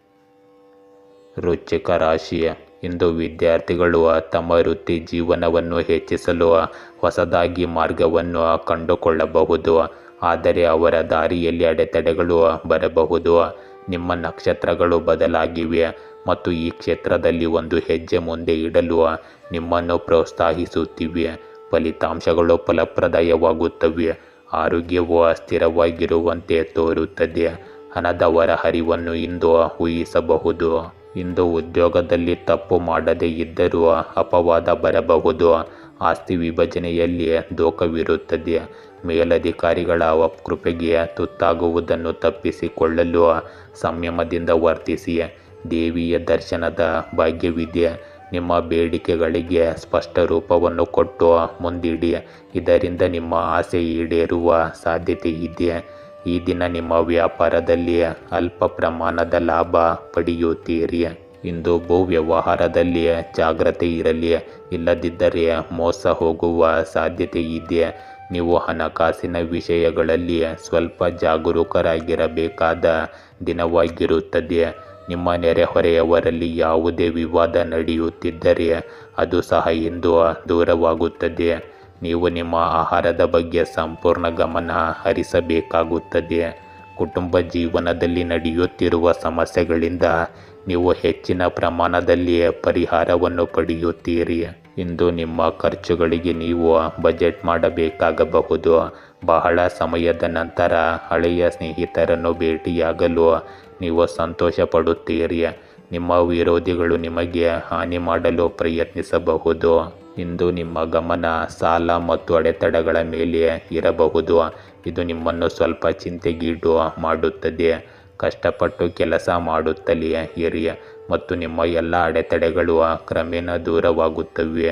ವೃಶ್ಚಿಕ ರಾಶಿ, ಇಂದು ವಿದ್ಯಾರ್ಥಿಗಳು ತಮ್ಮ ವೃತ್ತಿ ಜೀವನವನ್ನು ಹೆಚ್ಚಿಸಲು ಹೊಸದಾಗಿ ಮಾರ್ಗವನ್ನು ಕಂಡುಕೊಳ್ಳಬಹುದು. ಆದರೆ ಅವರ ದಾರಿಯಲ್ಲಿ ಅಡೆತಡೆಗಳು ಬರಬಹುದು. ನಿಮ್ಮ ನಕ್ಷತ್ರಗಳು ಬದಲಾಗಿವೆ ಮತ್ತು ಈ ಕ್ಷೇತ್ರದಲ್ಲಿ ಒಂದು ಹೆಜ್ಜೆ ಮುಂದೆ ಇಡಲು ನಿಮ್ಮನ್ನು ಪ್ರೋತ್ಸಾಹಿಸುತ್ತಿವೆ. ಫಲಿತಾಂಶಗಳು ಫಲಪ್ರದವಾಗುತ್ತವೆ. ಆರೋಗ್ಯವು ಸ್ಥಿರವಾಗಿರುವಂತೆ ತೋರುತ್ತದೆ. ಹಣದ ಹೊರಹರಿವನ್ನು ಇಂದು ಊಹಿಸಬಹುದು. ಇಂದು ಉದ್ಯೋಗದಲ್ಲಿ ತಪ್ಪು ಮಾಡದೇ ಇದ್ದರೂ ಅಪವಾದ ಬರಬಹುದು. ಆಸ್ತಿ ವಿಭಜನೆಯಲ್ಲಿ ದೋಷವಿರುತ್ತದೆ. ಮೇಲಧಿಕಾರಿಗಳ ಕೃಪೆಗೆ ತುತ್ತಾಗುವುದನ್ನು ತಪ್ಪಿಸಿಕೊಳ್ಳಲು ಸಂಯಮದಿಂದ ವರ್ತಿಸಿ. ದೇವಿಯ ದರ್ಶನದ ಭಾಗ್ಯವಿದೆ. ನಿಮ್ಮ ಬೇಡಿಕೆಗಳಿಗೆ ಸ್ಪಷ್ಟ ರೂಪವನ್ನು ಕೊಟ್ಟು ಮುಂದಿಡಿ. ಇದರಿಂದ ನಿಮ್ಮ ಆಸೆ ಈಡೇರುವ ಸಾಧ್ಯತೆ ಇದೆ. ಈ ದಿನ ನಿಮ್ಮ ವ್ಯಾಪಾರದಲ್ಲಿ ಅಲ್ಪ ಪ್ರಮಾಣದ ಲಾಭ ಪಡೆಯುತ್ತೀರಿ. ಇಂದು ಭೂ ವ್ಯವಹಾರದಲ್ಲಿ ಜಾಗ್ರತೆ ಇರಲಿ, ಇಲ್ಲದಿದ್ದರೆ ಮೋಸ ಹೋಗುವ ಸಾಧ್ಯತೆ ಇದೆ. ನೀವು ಹಣಕಾಸಿನ ವಿಷಯಗಳಲ್ಲಿ ಸ್ವಲ್ಪ ಜಾಗರೂಕರಾಗಿರಬೇಕಾದ ದಿನವಾಗಿರುತ್ತದೆ. ನಿಮ್ಮ ನೆರೆಹೊರೆಯವರಲ್ಲಿ ಯಾವುದೇ ವಿವಾದ ನಡೆಯುತ್ತಿದ್ದರೆ ಅದು ಸಹ ಇಂದು ದೂರವಾಗುತ್ತದೆ. ನೀವು ನಿಮ್ಮ ಆಹಾರದ ಬಗ್ಗೆ ಸಂಪೂರ್ಣ ಗಮನ ಹರಿಸಬೇಕಾಗುತ್ತದೆ. ಕುಟುಂಬ ಜೀವನದಲ್ಲಿ ನಡೆಯುತ್ತಿರುವ ಸಮಸ್ಯೆಗಳಿಂದ ನೀವು ಹೆಚ್ಚಿನ ಪ್ರಮಾಣದಲ್ಲಿ ಪರಿಹಾರವನ್ನು ಪಡೆಯುತ್ತೀರಿ. ಇಂದು ನಿಮ್ಮ ಖರ್ಚುಗಳಿಗೆ ನೀವು ಬಜೆಟ್ ಮಾಡಬೇಕಾಗಬಹುದು. ಬಹಳ ಸಮಯದ ನಂತರ ಹಳೆಯ ಸ್ನೇಹಿತರನ್ನು ಭೇಟಿಯಾಗಲು ನೀವು ಸಂತೋಷ ಪಡುತ್ತೀರಿ. ನಿಮ್ಮ ವಿರೋಧಿಗಳು ನಿಮಗೆ ಹಾನಿ ಮಾಡಲು ಪ್ರಯತ್ನಿಸಬಹುದು. ಇಂದು ನಿಮ್ಮ ಗಮನ ಸಾಲ ಮತ್ತು ಅಡೆತಡೆಗಳ ಮೇಲೆ ಇರಬಹುದು. ಇದು ನಿಮ್ಮನ್ನು ಸ್ವಲ್ಪ ಚಿಂತೆಗೀಡು ಮಾಡುತ್ತದೆ. ಕಷ್ಟಪಟ್ಟು ಕೆಲಸ ಮಾಡುತ್ತಲೇ ಇರಿ ಮತ್ತು ನಿಮ್ಮ ಎಲ್ಲ ಅಡೆತಡೆಗಳು ಕ್ರಮೇಣ ದೂರವಾಗುತ್ತವೆ.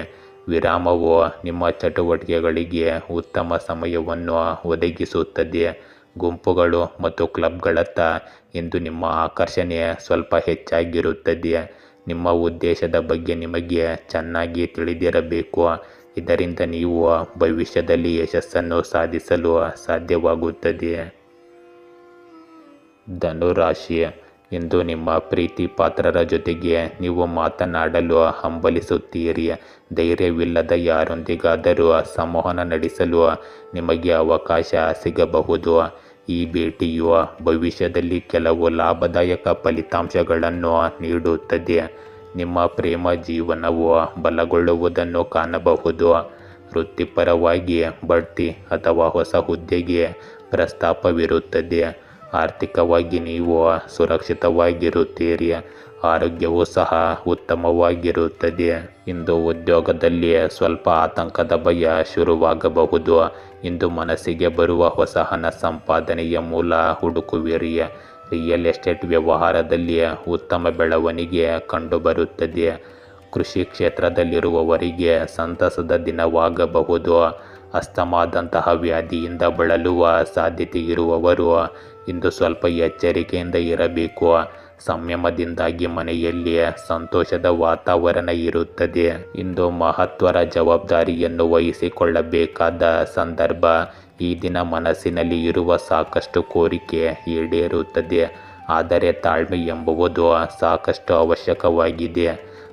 ವಿರಾಮವು ನಿಮ್ಮ ಚಟುವಟಿಕೆಗಳಿಗೆ ಉತ್ತಮ ಸಮಯವನ್ನು ಒದಗಿಸುತ್ತದೆ. ಗುಂಪುಗಳು ಮತ್ತು ಕ್ಲಬ್ಗಳತ್ತ ಇಂದು ನಿಮ್ಮ ಆಕರ್ಷಣೆ ಸ್ವಲ್ಪ ಹೆಚ್ಚಾಗಿರುತ್ತದೆ. ನಿಮ್ಮ ಉದ್ದೇಶದ ಬಗ್ಗೆ ನಿಮಗೆ ಚೆನ್ನಾಗಿ ತಿಳಿದಿರಬೇಕು. ಇದರಿಂದ ನೀವು ಭವಿಷ್ಯದಲ್ಲಿ ಯಶಸ್ಸನ್ನು ಸಾಧಿಸಲು ಸಾಧ್ಯವಾಗುತ್ತದೆ. ಧನುರಾಶಿ, ಇಂದು ನಿಮ್ಮ ಪ್ರೀತಿ ಪಾತ್ರರ ಜೊತೆಗೆ ನೀವು ಮಾತನಾಡಲು ಹಂಬಲಿಸುತ್ತೀರಿ. ಧೈರ್ಯವಿಲ್ಲದ ಯಾರೊಂದಿಗಾದರೂ ಸಂವಹನ ನಡೆಸಲು ನಿಮಗೆ ಅವಕಾಶ ಸಿಗಬಹುದು. ಈ ಭೇಟಿಯು ಭವಿಷ್ಯದಲ್ಲಿ ಕೆಲವು ಲಾಭದಾಯಕ ಫಲಿತಾಂಶಗಳನ್ನು ನೀಡುತ್ತದೆ. ನಿಮ್ಮ ಪ್ರೇಮ ಜೀವನವು ಬಲಗೊಳ್ಳುವುದನ್ನು ಕಾಣಬಹುದು. ವೃತ್ತಿಪರವಾಗಿ ಬಡ್ತಿ ಅಥವಾ ಹೊಸ ಹುದ್ದೆಗೆ ಪ್ರಸ್ತಾಪವಿರುತ್ತದೆ. ಆರ್ಥಿಕವಾಗಿ ನೀವು ಸುರಕ್ಷಿತವಾಗಿರುತ್ತೀರಿ. ಆರೋಗ್ಯವೂ ಸಹ ಉತ್ತಮವಾಗಿರುತ್ತದೆ. ಇಂದು ಉದ್ಯೋಗದಲ್ಲಿ ಸ್ವಲ್ಪ ಆತಂಕದ ಭಯ ಶುರುವಾಗಬಹುದು. ಇಂದು ಮನಸ್ಸಿಗೆ ಬರುವ ಹೊಸ ಹಣ ಸಂಪಾದನೆಯ ಮೂಲ ಹುಡುಕುವಿರಿ. ರಿಯಲ್ ಎಸ್ಟೇಟ್ ವ್ಯವಹಾರದಲ್ಲಿ ಉತ್ತಮ ಬೆಳವಣಿಗೆ ಕಂಡುಬರುತ್ತದೆ. ಕೃಷಿ ಕ್ಷೇತ್ರದಲ್ಲಿರುವವರಿಗೆ ಸಂತಸದ ದಿನವಾಗಬಹುದು. ಅಸ್ತಮಾದಂತಹ ವ್ಯಾಧಿಯಿಂದ ಬಳಲುವ ಸಾಧ್ಯತೆ ಇರುವವರು ಇಂದು ಸ್ವಲ್ಪ ಎಚ್ಚರಿಕೆಯಿಂದ ಇರಬೇಕು. ಸಂಯಮದಿಂದಾಗಿ ಮನೆಯಲ್ಲಿ ಸಂತೋಷದ ವಾತಾವರಣ ಇರುತ್ತದೆ. ಇಂದು ಮಹತ್ವದ ಜವಾಬ್ದಾರಿಯನ್ನು ವಹಿಸಿಕೊಳ್ಳಬೇಕಾದ ಸಂದರ್ಭ. ಈ ದಿನ ಮನಸ್ಸಿನಲ್ಲಿ ಇರುವ ಸಾಕಷ್ಟು ಕೋರಿಕೆ ಈಡೇರುತ್ತದೆ. ಆದರೆ ತಾಳ್ಮೆ ಎಂಬುದು ಸಾಕಷ್ಟು ಅವಶ್ಯಕವಾಗಿದೆ.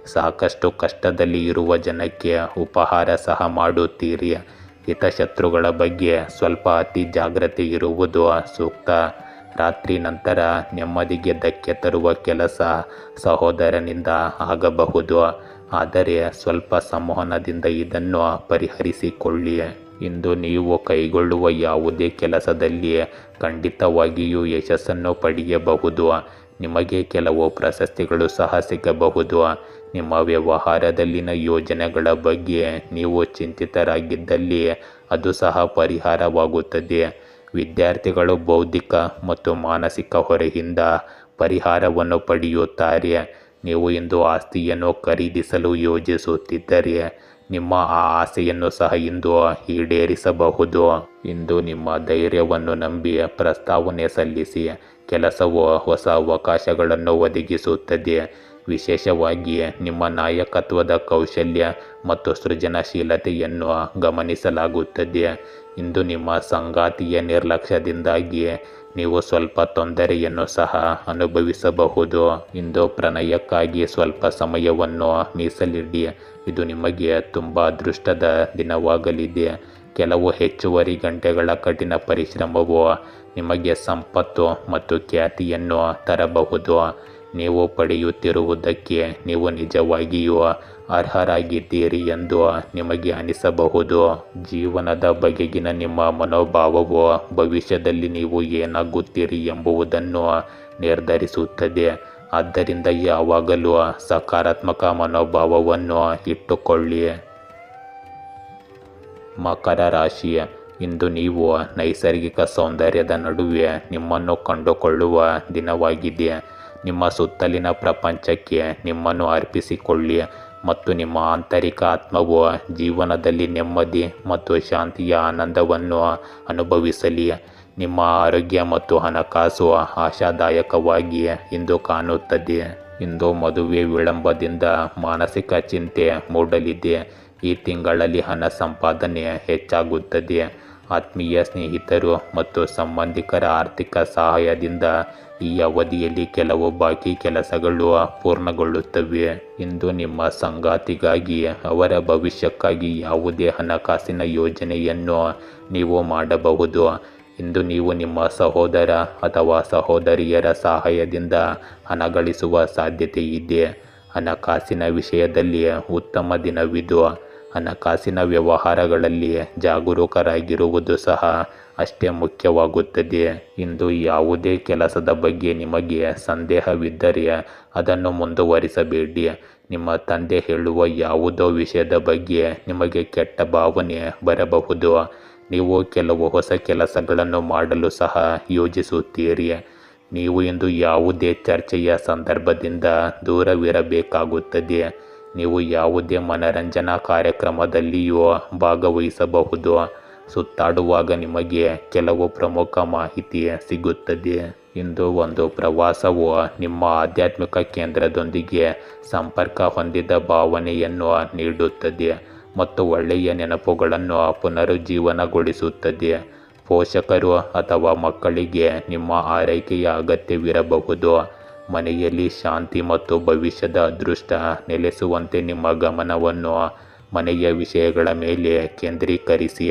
ಸಾಕಷ್ಟು ಕಷ್ಟದಲ್ಲಿ ಇರುವ ಜನಕ್ಕೆ ಉಪಹಾರ ಸಹ ಮಾಡುತ್ತೀರಿ. ಹಿತಶತ್ರುಗಳ ಬಗ್ಗೆ ಸ್ವಲ್ಪ ಅತಿ ಜಾಗ್ರತೆ ಇರುವುದು ಸೂಕ್ತ. ರಾತ್ರಿ ನಂತರ ನೆಮ್ಮದಿಗೆ ಧಕ್ಕೆ ತರುವ ಕೆಲಸ ಸಹೋದರನಿಂದ ಆಗಬಹುದು. ಆದರೆ ಸ್ವಲ್ಪ ಸಂವಹನದಿಂದ ಇದನ್ನು ಪರಿಹರಿಸಿಕೊಳ್ಳಿ. ಇಂದು ನೀವು ಕೈಗೊಳ್ಳುವ ಯಾವುದೇ ಕೆಲಸದಲ್ಲಿ ಖಂಡಿತವಾಗಿಯೂ ಯಶಸ್ಸನ್ನು ಪಡೆಯಬಹುದು. ನಿಮಗೆ ಕೆಲವು ಪ್ರಶಸ್ತಿಗಳು ಸಹ ಸಿಗಬಹುದು. ನಿಮ್ಮ ವ್ಯವಹಾರದಲ್ಲಿನ ಯೋಜನೆಗಳ ಬಗ್ಗೆ ನೀವು ಚಿಂತಿತರಾಗಿದ್ದಲ್ಲಿ ಅದು ಸಹ ಪರಿಹಾರವಾಗುತ್ತದೆ. ವಿದ್ಯಾರ್ಥಿಗಳು ಬೌದ್ಧಿಕ ಮತ್ತು ಮಾನಸಿಕ ಹೊರೆಯಿಂದ ಪರಿಹಾರವನ್ನು ಪಡೆಯುತ್ತಾರೆ. ನೀವು ಇಂದು ಆಸ್ತಿಯನ್ನು ಖರೀದಿಸಲು ಯೋಜಿಸುತ್ತಿದ್ದರೆ ನಿಮ್ಮ ಆ ಆಸೆಯನ್ನು ಸಹ ಇಂದು ಈಡೇರಿಸಬಹುದು. ಇಂದು ನಿಮ್ಮ ಧೈರ್ಯವನ್ನು ನಂಬಿ ಪ್ರಸ್ತಾವನೆ ಸಲ್ಲಿಸಿ. ಕೆಲಸವು ಹೊಸ ಅವಕಾಶಗಳನ್ನು ಒದಗಿಸುತ್ತದೆ. ವಿಶೇಷವಾಗಿ ನಿಮ್ಮ ನಾಯಕತ್ವದ ಕೌಶಲ್ಯ ಮತ್ತು ಸೃಜನಶೀಲತೆಯನ್ನು ಗಮನಿಸಲಾಗುತ್ತದೆ. ಇಂದು ನಿಮ್ಮ ಸಂಗಾತಿಯ ನಿರ್ಲಕ್ಷ್ಯದಿಂದಾಗಿ ನೀವು ಸ್ವಲ್ಪ ತೊಂದರೆಯನ್ನು ಸಹ ಅನುಭವಿಸಬಹುದು. ಇಂದು ಪ್ರಣಯಕ್ಕಾಗಿ ಸ್ವಲ್ಪ ಸಮಯವನ್ನು ಮೀಸಲಿಡಿ. ಇದು ನಿಮಗೆ ತುಂಬ ಅದೃಷ್ಟದ ದಿನವಾಗಲಿದೆ. ಕೆಲವು ಹೆಚ್ಚುವರಿ ಗಂಟೆಗಳ ಕಠಿಣ ಪರಿಶ್ರಮವು ನಿಮಗೆ ಸಂಪತ್ತು ಮತ್ತು ಖ್ಯಾತಿಯನ್ನು ತರಬಹುದು. ನೀವು ಪಡೆಯುತ್ತಿರುವುದಕ್ಕೆ ನೀವು ನಿಜವಾಗಿಯೂ ಅರ್ಹರಾಗಿದ್ದೀರಿ ಎಂದು ನಿಮಗೆ ಅನಿಸಬಹುದು. ಜೀವನದ ಬಗೆಗಿನ ನಿಮ್ಮ ಮನೋಭಾವವು ಭವಿಷ್ಯದಲ್ಲಿ ನೀವು ಏನಾಗುತ್ತೀರಿ ಎಂಬುದನ್ನು ನಿರ್ಧರಿಸುತ್ತದೆ. ಆದ್ದರಿಂದ ಯಾವಾಗಲೂ ಸಕಾರಾತ್ಮಕ ಮನೋಭಾವವನ್ನು ಇಟ್ಟುಕೊಳ್ಳಿ. ಮಕರ ರಾಶಿ, ಇಂದು ನೀವು ನೈಸರ್ಗಿಕ ಸೌಂದರ್ಯದ ನಡುವೆ ನಿಮ್ಮನ್ನು ಕಂಡುಕೊಳ್ಳುವ ದಿನವಾಗಿದೆ. ನಿಮ್ಮ ಸುತ್ತಲಿನ ಪ್ರಪಂಚಕ್ಕೆ ನಿಮ್ಮನ್ನು ಅರ್ಪಿಸಿಕೊಳ್ಳಿ ಮತ್ತು ನಿಮ್ಮ ಆಂತರಿಕ ಆತ್ಮವು ಜೀವನದಲ್ಲಿ ನೆಮ್ಮದಿ ಮತ್ತು ಶಾಂತಿಯ ಆನಂದವನ್ನು ಅನುಭವಿಸಲಿ. ನಿಮ್ಮ ಆರೋಗ್ಯ ಮತ್ತು ಹಣಕಾಸು ಆಶಾದಾಯಕವಾಗಿ ಇಂದು ಕಾಣುತ್ತದೆ. ಇಂದು ಮದುವೆ ವಿಳಂಬದಿಂದ ಮಾನಸಿಕ ಚಿಂತೆ ಮೂಡಲಿದೆ. ಈ ತಿಂಗಳಲ್ಲಿ ಹಣ ಸಂಪಾದನೆ ಹೆಚ್ಚಾಗುತ್ತದೆ. ಆತ್ಮೀಯ ಸ್ನೇಹಿತರು ಮತ್ತು ಸಂಬಂಧಿಕರ ಆರ್ಥಿಕ ಸಹಾಯದಿಂದ ಈ ಅವಧಿಯಲ್ಲಿ ಕೆಲವು ಬಾಕಿ ಕೆಲಸಗಳು ಪೂರ್ಣಗೊಳ್ಳುತ್ತವೆ. ಇಂದು ನಿಮ್ಮ ಸಂಗಾತಿಗಾಗಿ ಅವರ ಭವಿಷ್ಯಕ್ಕಾಗಿ ಯಾವುದೇ ಹಣಕಾಸಿನ ಯೋಜನೆಯನ್ನು ನೀವು ಮಾಡಬಹುದು. ಇಂದು ನೀವು ನಿಮ್ಮ ಸಹೋದರ ಅಥವಾ ಸಹೋದರಿಯರ ಸಹಾಯದಿಂದ ಹಣ ಗಳಿಸುವ ಸಾಧ್ಯತೆ ಇದೆ. ಹಣಕಾಸಿನ ವಿಷಯದಲ್ಲಿ ಉತ್ತಮ ದಿನವಿದು. ಹಣಕಾಸಿನ ವ್ಯವಹಾರಗಳಲ್ಲಿ ಜಾಗರೂಕರಾಗಿರುವುದು ಸಹ ಅಷ್ಟೇ ಮುಖ್ಯವಾಗುತ್ತದೆ. ಇಂದು ಯಾವುದೇ ಕೆಲಸದ ಬಗ್ಗೆ ನಿಮಗೆ ಸಂದೇಹವಿದ್ದರೆ ಅದನ್ನು ಮುಂದುವರಿಸಬೇಡಿ. ನಿಮ್ಮ ತಂದೆ ಹೇಳುವ ಯಾವುದೋ ವಿಷಯದ ಬಗ್ಗೆ ನಿಮಗೆ ಕೆಟ್ಟ ಭಾವನೆ ಬರಬಹುದು. ನೀವು ಕೆಲವು ಹೊಸ ಕೆಲಸಗಳನ್ನು ಮಾಡಲು ಸಹ ಯೋಜಿಸುತ್ತೀರಿ. ನೀವು ಇಂದು ಯಾವುದೇ ಚರ್ಚೆಯ ಸಂದರ್ಭದಿಂದ ದೂರವಿರಬೇಕಾಗುತ್ತದೆ. ನೀವು ಯಾವುದೇ ಮನರಂಜನಾ ಕಾರ್ಯಕ್ರಮದಲ್ಲಿಯೂ ಭಾಗವಹಿಸಬಹುದು. ಸುತ್ತಾಡುವಾಗ ನಿಮಗೆ ಕೆಲವು ಪ್ರಮುಖ ಮಾಹಿತಿ ಸಿಗುತ್ತದೆ. ಇಂದು ಒಂದು ಪ್ರವಾಸವು ನಿಮ್ಮ ಆಧ್ಯಾತ್ಮಿಕ ಕೇಂದ್ರದೊಂದಿಗೆ ಸಂಪರ್ಕ ಹೊಂದಿದ ಭಾವನೆಯನ್ನು ನೀಡುತ್ತದೆ ಮತ್ತು ಒಳ್ಳೆಯ ನೆನಪುಗಳನ್ನು ಪುನರುಜ್ಜೀವನಗೊಳಿಸುತ್ತದೆ. ಪೋಷಕರು ಅಥವಾ ಮಕ್ಕಳಿಗೆ ನಿಮ್ಮ ಆರೈಕೆಯ ಅಗತ್ಯವಿರಬಹುದು. ಮನೆಯಲ್ಲಿ ಶಾಂತಿ ಮತ್ತು ಭವಿಷ್ಯದ ಅದೃಷ್ಟ ನೆಲೆಸುವಂತೆ ನಿಮ್ಮ ಗಮನವನ್ನು ಮನೆಯ ವಿಷಯಗಳ ಮೇಲೆ ಕೇಂದ್ರೀಕರಿಸಿ.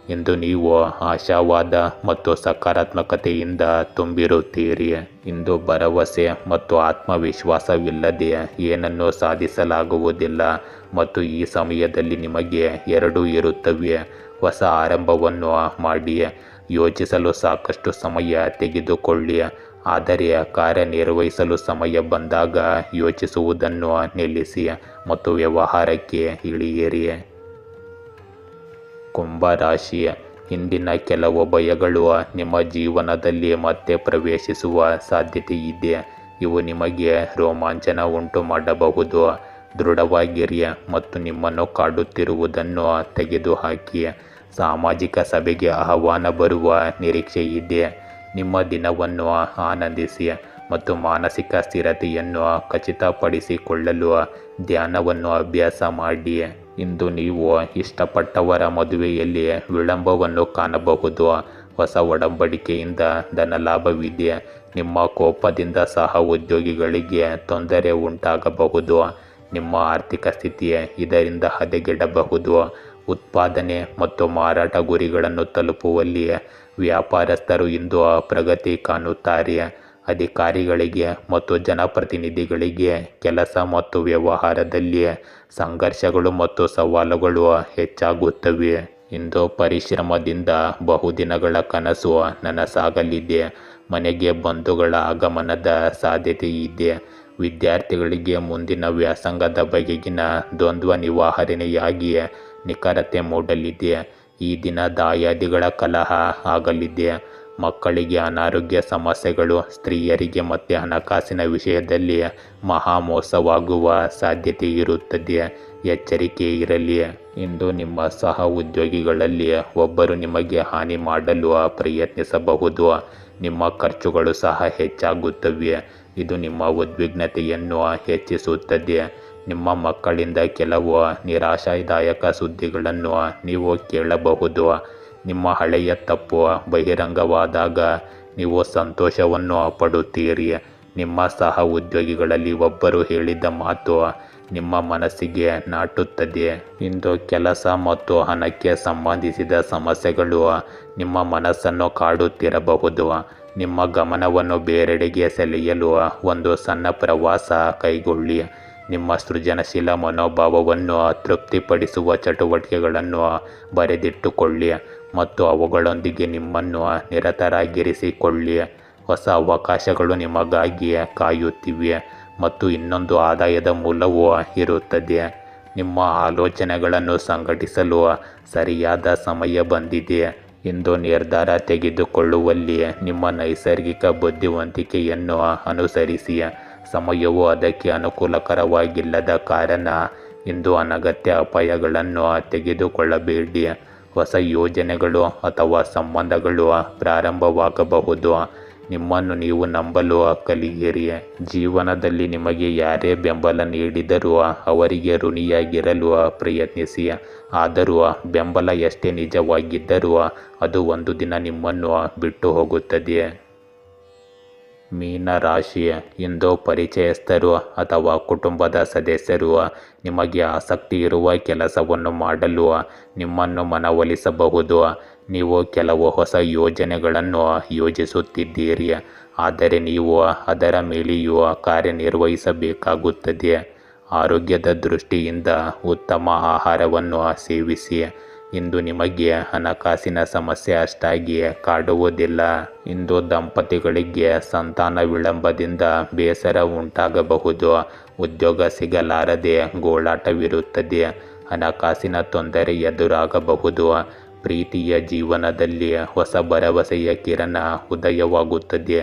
ಇಂದು ನೀವು ಆಶಾವಾದ ಮತ್ತು ಸಕಾರಾತ್ಮಕತೆಯಿಂದ ತುಂಬಿರುತ್ತೀರಿ. ಇಂದು ಭರವಸೆ ಮತ್ತು ಆತ್ಮವಿಶ್ವಾಸವಿಲ್ಲದೆ ಏನನ್ನೂ ಸಾಧಿಸಲಾಗುವುದಿಲ್ಲ ಮತ್ತು ಈ ಸಮಯದಲ್ಲಿ ನಿಮಗೆ ಎರಡೂ ಇರುತ್ತವೆ. ಹೊಸ ಆರಂಭವನ್ನು ಮಾಡಿ. ಯೋಚಿಸಲು ಸಾಕಷ್ಟು ಸಮಯ ತೆಗೆದುಕೊಳ್ಳಿ, ಆದರೆ ಕಾರ್ಯನಿರ್ವಹಿಸಲು ಸಮಯ ಬಂದಾಗ ಯೋಚಿಸುವುದನ್ನು ನಿಲ್ಲಿಸಿ ಮತ್ತು ವ್ಯವಹಾರಕ್ಕೆ ಇಳಿಯಿರಿ. ಕುಂಭ ರಾಶಿ. ಹಿಂದಿನ ಕೆಲವು ಭಯಗಳು ನಿಮ್ಮ ಜೀವನದಲ್ಲಿ ಮತ್ತೆ ಪ್ರವೇಶಿಸುವ ಸಾಧ್ಯತೆ ಇದೆ. ಇವು ನಿಮಗೆ ರೋಮಾಂಚನ ಉಂಟು ಮಾಡಬಹುದು. ದೃಢವಾಗಿರಿ ಮತ್ತು ನಿಮ್ಮನ್ನು ಕಾಡುತ್ತಿರುವುದನ್ನು ತೆಗೆದುಹಾಕಿ. ಸಾಮಾಜಿಕ ಸಭೆಗೆ ಆಹ್ವಾನ ಬರುವ ನಿರೀಕ್ಷೆ ಇದೆ. ನಿಮ್ಮ ದಿನವನ್ನು ಆನಂದಿಸಿ ಮತ್ತು ಮಾನಸಿಕ ಸ್ಥಿರತೆಯನ್ನು ಖಚಿತಪಡಿಸಿಕೊಳ್ಳಲು ಧ್ಯಾನವನ್ನು ಅಭ್ಯಾಸ ಮಾಡಿ. ಇಂದು ನೀವು ಇಷ್ಟಪಟ್ಟವರ ಮದುವೆಯಲ್ಲಿ ವಿಳಂಬವನ್ನು ಕಾಣಬಹುದು. ಹೊಸ ಒಡಂಬಡಿಕೆಯಿಂದ ಧನಲಾಭವಿದೆ. ನಿಮ್ಮ ಕೋಪದಿಂದ ಸಹ ಉದ್ಯೋಗಿಗಳಿಗೆ ತೊಂದರೆ ಉಂಟಾಗಬಹುದು. ನಿಮ್ಮ ಆರ್ಥಿಕ ಸ್ಥಿತಿ ಇದರಿಂದ ಹದಗೆಡಬಹುದು. ಉತ್ಪಾದನೆ ಮತ್ತು ಮಾರಾಟ ಗುರಿಗಳನ್ನು ತಲುಪುವಲ್ಲಿ ವ್ಯಾಪಾರಸ್ಥರು ಇಂದು ಪ್ರಗತಿ ಕಾಣುತ್ತಾರೆ. ಅಧಿಕಾರಿಗಳಿಗೆ ಮತ್ತು ಜನಪ್ರತಿನಿಧಿಗಳಿಗೆ ಕೆಲಸ ಮತ್ತು ವ್ಯವಹಾರದಲ್ಲಿ ಸಂಘರ್ಷಗಳು ಮತ್ತು ಸವಾಲುಗಳು ಹೆಚ್ಚಾಗುತ್ತವೆ. ಇಂದು ಪರಿಶ್ರಮದಿಂದ ಬಹುದಿನಗಳ ಕನಸು ನನಸಾಗಲಿದೆ. ಮನೆಗೆ ಬಂಧುಗಳ ಆಗಮನದ ಸಾಧ್ಯತೆ ಇದೆ. ವಿದ್ಯಾರ್ಥಿಗಳಿಗೆ ಮುಂದಿನ ವ್ಯಾಸಂಗದ ಬಗೆಗಿನ ದ್ವಂದ್ವ ನಿವಾರಣೆಯಾಗಿ ನಿಖರತೆ ಮೂಡಲಿದೆ. ಈ ದಿನ ದಾಯಾದಿಗಳ ಕಲಹ ಆಗಲಿದೆ. ಮಕ್ಕಳಿಗೆ ಅನಾರೋಗ್ಯ ಸಮಸ್ಯೆಗಳು, ಸ್ತ್ರೀಯರಿಗೆ ಮತ್ತು ಹಣಕಾಸಿನ ವಿಷಯದಲ್ಲಿ ಮಹಾಮೋಸವಾಗುವ ಸಾಧ್ಯತೆ ಇರುತ್ತದೆ. ಎಚ್ಚರಿಕೆ ಇರಲಿ. ಇಂದು ನಿಮ್ಮ ಸಹ ಉದ್ಯೋಗಿಗಳಲ್ಲಿ ಒಬ್ಬರು ನಿಮಗೆ ಹಾನಿ ಮಾಡಲು ಪ್ರಯತ್ನಿಸಬಹುದು. ನಿಮ್ಮ ಖರ್ಚುಗಳು ಸಹ ಹೆಚ್ಚಾಗುತ್ತವೆ. ಇದು ನಿಮ್ಮ ಉದ್ವಿಗ್ನತೆಯನ್ನು ಹೆಚ್ಚಿಸುತ್ತದೆ. ನಿಮ್ಮ ಮಕ್ಕಳಿಂದ ಕೆಲವು ನಿರಾಶಾದಾಯಕ ಸುದ್ದಿಗಳನ್ನು ನೀವು ಕೇಳಬಹುದು. ನಿಮ್ಮ ಹಳೆಯ ತಪ್ಪು ಬಹಿರಂಗವಾದಾಗ ನೀವು ಸಂತೋಷವನ್ನು ಪಡುತ್ತೀರಿ. ನಿಮ್ಮ ಸಹ ಉದ್ಯೋಗಿಗಳಲ್ಲಿ ಒಬ್ಬರು ಹೇಳಿದ ಮಾತು ನಿಮ್ಮ ಮನಸ್ಸಿಗೆ ನಾಟುತ್ತದೆ. ಇಂದು ಕೆಲಸ ಮತ್ತು ಹಣಕ್ಕೆ ಸಂಬಂಧಿಸಿದ ಸಮಸ್ಯೆಗಳು ನಿಮ್ಮ ಮನಸ್ಸನ್ನು ಕಾಡುತ್ತಿರಬಹುದು. ನಿಮ್ಮ ಗಮನವನ್ನು ಬೇರೆಡೆಗೆ ಸೆಳೆಯಲು ಒಂದು ಸಣ್ಣ ಪ್ರವಾಸ ಕೈಗೊಳ್ಳಿ. ನಿಮ್ಮ ಸೃಜನಶೀಲ ಮನೋಭಾವವನ್ನು ತೃಪ್ತಿಪಡಿಸುವ ಚಟುವಟಿಕೆಗಳನ್ನು ಬರೆದಿಟ್ಟುಕೊಳ್ಳಿ ಮತ್ತು ಅವುಗಳೊಂದಿಗೆ ನಿಮ್ಮನ್ನು ನಿರತರಾಗಿರಿಸಿಕೊಳ್ಳಿ. ಹೊಸ ಅವಕಾಶಗಳು ನಿಮಗಾಗಿ ಕಾಯುತ್ತಿವೆ ಮತ್ತು ಇನ್ನೊಂದು ಆದಾಯದ ಮೂಲವೂ ಇರುತ್ತದೆ. ನಿಮ್ಮ ಆಲೋಚನೆಗಳನ್ನು ಸಂಘಟಿಸಲು ಸರಿಯಾದ ಸಮಯ ಬಂದಿದೆ. ಇಂದು ನಿರ್ಧಾರ ತೆಗೆದುಕೊಳ್ಳುವಲ್ಲಿ ನಿಮ್ಮ ನೈಸರ್ಗಿಕ ಬುದ್ಧಿವಂತಿಕೆಯನ್ನು ಅನುಸರಿಸಿ. ಸಮಯವು ಅದಕ್ಕೆ ಅನುಕೂಲಕರವಾಗಿಲ್ಲದ ಕಾರಣ ಇಂದು ಅನಗತ್ಯ ಅಪಾಯಗಳನ್ನು ತೆಗೆದುಕೊಳ್ಳಬೇಡಿ. ಹೊಸ ಯೋಜನೆಗಳು ಅಥವಾ ಸಂಬಂಧಗಳು ಪ್ರಾರಂಭವಾಗಬಹುದು. ನಿಮ್ಮನ್ನು ನೀವು ನಂಬಲು ಕಲಿಯಿರಿ. ಜೀವನದಲ್ಲಿ ನಿಮಗೆ ಯಾರೇ ಬೆಂಬಲ ನೀಡಿದರೂ ಅವರಿಗೆ ಋಣಿಯಾಗಿರಲು ಪ್ರಯತ್ನಿಸಿ. ಆದರೂ ಬೆಂಬಲ ಎಷ್ಟೇ ನಿಜವಾಗಿದ್ದರೂ ಅದು ಒಂದು ದಿನ ನಿಮ್ಮನ್ನು ಬಿಟ್ಟು ಹೋಗುತ್ತದೆ. ಮೀನ ರಾಶಿ. ಇಂದು ಪರಿಚಯಸ್ಥರು ಅಥವಾ ಕುಟುಂಬದ ಸದಸ್ಯರು ನಿಮಗೆ ಆಸಕ್ತಿ ಇರುವ ಕೆಲಸವನ್ನು ಮಾಡಲು ನಿಮ್ಮನ್ನು ಮನವೊಲಿಸಬಹುದು. ನೀವು ಕೆಲವು ಹೊಸ ಯೋಜನೆಗಳನ್ನು ಯೋಜಿಸುತ್ತಿದ್ದೀರಿ, ಆದರೆ ನೀವು ಅದರ ಮೇಲೆಯೂ ಕಾರ್ಯನಿರ್ವಹಿಸಬೇಕಾಗುತ್ತದೆ. ಆರೋಗ್ಯದ ದೃಷ್ಟಿಯಿಂದ ಉತ್ತಮ ಆಹಾರವನ್ನು ಸೇವಿಸಿ. ಇಂದು ನಿಮಗೆ ಹಣಕಾಸಿನ ಸಮಸ್ಯೆ ಅಷ್ಟಾಗಿ ಕಾಡುವುದಿಲ್ಲ. ಇಂದು ದಂಪತಿಗಳಿಗೆ ಸಂತಾನ ವಿಳಂಬದಿಂದ ಬೇಸರ ಉಂಟಾಗಬಹುದು. ಉದ್ಯೋಗ ಸಿಗಲಾರದೆ ಗೋಳಾಟವಿರುತ್ತದೆ. ಹಣಕಾಸಿನ ತೊಂದರೆ ಎದುರಾಗಬಹುದು. ಪ್ರೀತಿಯ ಜೀವನದಲ್ಲಿ ಹೊಸ ಭರವಸೆಯ ಕಿರಣ ಉದಯವಾಗುತ್ತದೆ.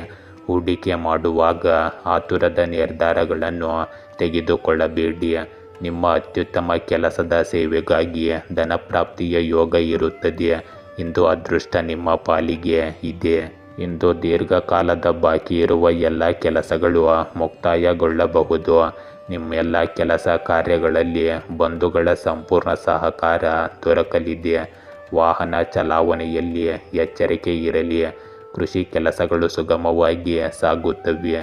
ಹೂಡಿಕೆ ಮಾಡುವಾಗ ಆತುರದ ನಿರ್ಧಾರಗಳನ್ನು ತೆಗೆದುಕೊಳ್ಳಬೇಡಿ. ನಿಮ್ಮ ಅತ್ಯುತ್ತಮ ಕೆಲಸದ ಸೇವೆಗಾಗಿ ಧನಪ್ರಾಪ್ತಿಯ ಯೋಗ ಇರುತ್ತದೆ. ಇಂದು ಅದೃಷ್ಟ ನಿಮ್ಮ ಪಾಲಿಗೆ ಇದೆ. ಇಂದು ದೀರ್ಘಕಾಲದ ಬಾಕಿ ಇರುವ ಎಲ್ಲ ಕೆಲಸಗಳು ಮುಕ್ತಾಯಗೊಳ್ಳಬಹುದು. ನಿಮ್ಮೆಲ್ಲ ಕೆಲಸ ಕಾರ್ಯಗಳಲ್ಲಿ ಬಂಧುಗಳ ಸಂಪೂರ್ಣ ಸಹಕಾರ ದೊರಕಲಿದೆ. ವಾಹನ ಚಲಾವಣೆಯಲ್ಲಿ ಎಚ್ಚರಿಕೆ ಇರಲಿ. ಕೃಷಿ ಕೆಲಸಗಳು ಸುಗಮವಾಗಿ ಸಾಗುತ್ತವೆ.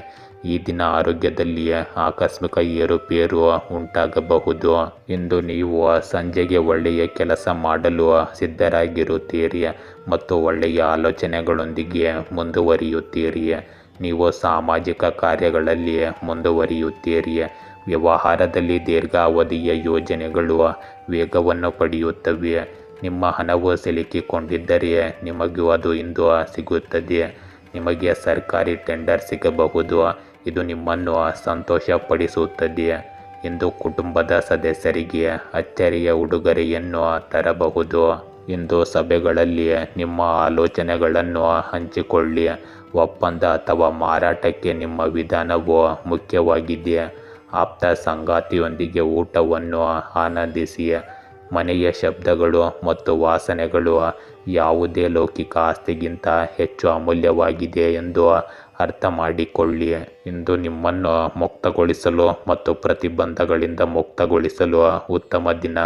ಈ ದಿನ ಆರೋಗ್ಯದಲ್ಲಿ ಆಕಸ್ಮಿಕ ಏರುಪೇರು ಉಂಟಾಗಬಹುದು. ಇಂದು ನೀವು ಸಂಜೆಗೆ ಒಳ್ಳೆಯ ಕೆಲಸ ಮಾಡಲು ಸಿದ್ಧರಾಗಿರುತ್ತೀರಿ ಮತ್ತು ಒಳ್ಳೆಯ ಆಲೋಚನೆಗಳೊಂದಿಗೆ ಮುಂದುವರಿಯುತ್ತೀರಿ. ನೀವು ಸಾಮಾಜಿಕ ಕಾರ್ಯಗಳಲ್ಲಿ ಮುಂದುವರಿಯುತ್ತೀರಿ. ವ್ಯವಹಾರದಲ್ಲಿ ದೀರ್ಘಾವಧಿಯ ಯೋಜನೆಗಳು ವೇಗವನ್ನು ಪಡೆಯುತ್ತವೆ. ನಿಮ್ಮ ಹಣವು ಸಿಲುಕಿಕೊಂಡಿದ್ದರೆ ನಿಮಗೂ ಅದು ಇಂದು ಸಿಗುತ್ತದೆ. ನಿಮಗೆ ಸರ್ಕಾರಿ ಟೆಂಡರ್ ಸಿಗಬಹುದು. ಇದು ನಿಮ್ಮನ್ನು ಸಂತೋಷಪಡಿಸುತ್ತದೆ. ಇಂದು ಕುಟುಂಬದ ಸದಸ್ಯರಿಗೆ ಅಚ್ಚರಿಯ ಉಡುಗೊರೆಯನ್ನು ತರಬಹುದು. ಇಂದು ಸಭೆಗಳಲ್ಲಿ ನಿಮ್ಮ ಆಲೋಚನೆಗಳನ್ನು ಹಂಚಿಕೊಳ್ಳಿ. ಒಪ್ಪಂದ ಅಥವಾ ಮಾರಾಟಕ್ಕೆ ನಿಮ್ಮ ವಿಧಾನವು ಮುಖ್ಯವಾಗಿದೆ. ಆಪ್ತ ಸಂಗಾತಿಯೊಂದಿಗೆ ಊಟವನ್ನು ಆನಂದಿಸಿ. ಮನೆಯ ಶಬ್ದಗಳು ಮತ್ತು ವಾಸನೆಗಳು ಯಾವುದೇ ಲೌಕಿಕ ಆಸ್ತಿಗಿಂತ ಹೆಚ್ಚು ಅಮೂಲ್ಯವಾಗಿದೆ ಎಂದು ಅರ್ಥ ಮಾಡಿಕೊಳ್ಳಿ. ಇಂದು ನಿಮ್ಮನ್ನು ಮುಕ್ತಗೊಳಿಸಲು ಮತ್ತು ಪ್ರತಿಬಂಧಗಳಿಂದ ಮುಕ್ತಗೊಳಿಸಲು ಉತ್ತಮ ದಿನ.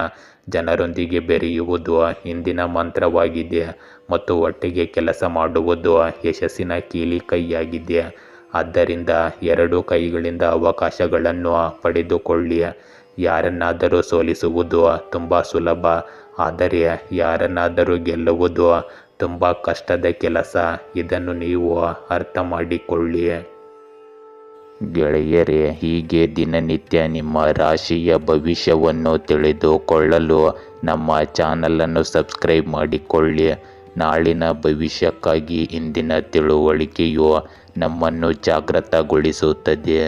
ಜನರೊಂದಿಗೆ ಬೆರೆಯುವುದು ಇಂದಿನ ಮಂತ್ರವಾಗಿದೆ ಮತ್ತು ಒಟ್ಟಿಗೆ ಕೆಲಸ ಮಾಡುವುದು ಯಶಸ್ಸಿನ ಕೀಲಿಕೈಯಾಗಿದೆ. ಆದ್ದರಿಂದ ಎರಡೂ ಕೈಗಳಿಂದ ಅವಕಾಶಗಳನ್ನು ಪಡೆದುಕೊಳ್ಳಿ. ಯಾರನ್ನಾದರೂ ಸೋಲಿಸುವುದು ತುಂಬ ಸುಲಭ, ಆದರೆ ಯಾರನ್ನಾದರೂ ಗೆಲ್ಲುವುದು ತುಂಬ ಕಷ್ಟದ ಕೆಲಸ. ಇದನ್ನು ನೀವು ಅರ್ಥ ಮಾಡಿಕೊಳ್ಳಿ. ಗೆಳೆಯರೇ, ಹೀಗೆ ದಿನನಿತ್ಯ ನಿಮ್ಮ ರಾಶಿಯ ಭವಿಷ್ಯವನ್ನು ತಿಳಿದುಕೊಳ್ಳಲು ನಮ್ಮ ಚಾನಲನ್ನು ಸಬ್ಸ್ಕ್ರೈಬ್ ಮಾಡಿಕೊಳ್ಳಿ. ನಾಳಿನ ಭವಿಷ್ಯಕ್ಕಾಗಿ ಇಂದಿನ ತಿಳುವಳಿಕೆಯು ನಮ್ಮನ್ನು ಜಾಗೃತಗೊಳಿಸುತ್ತದೆ.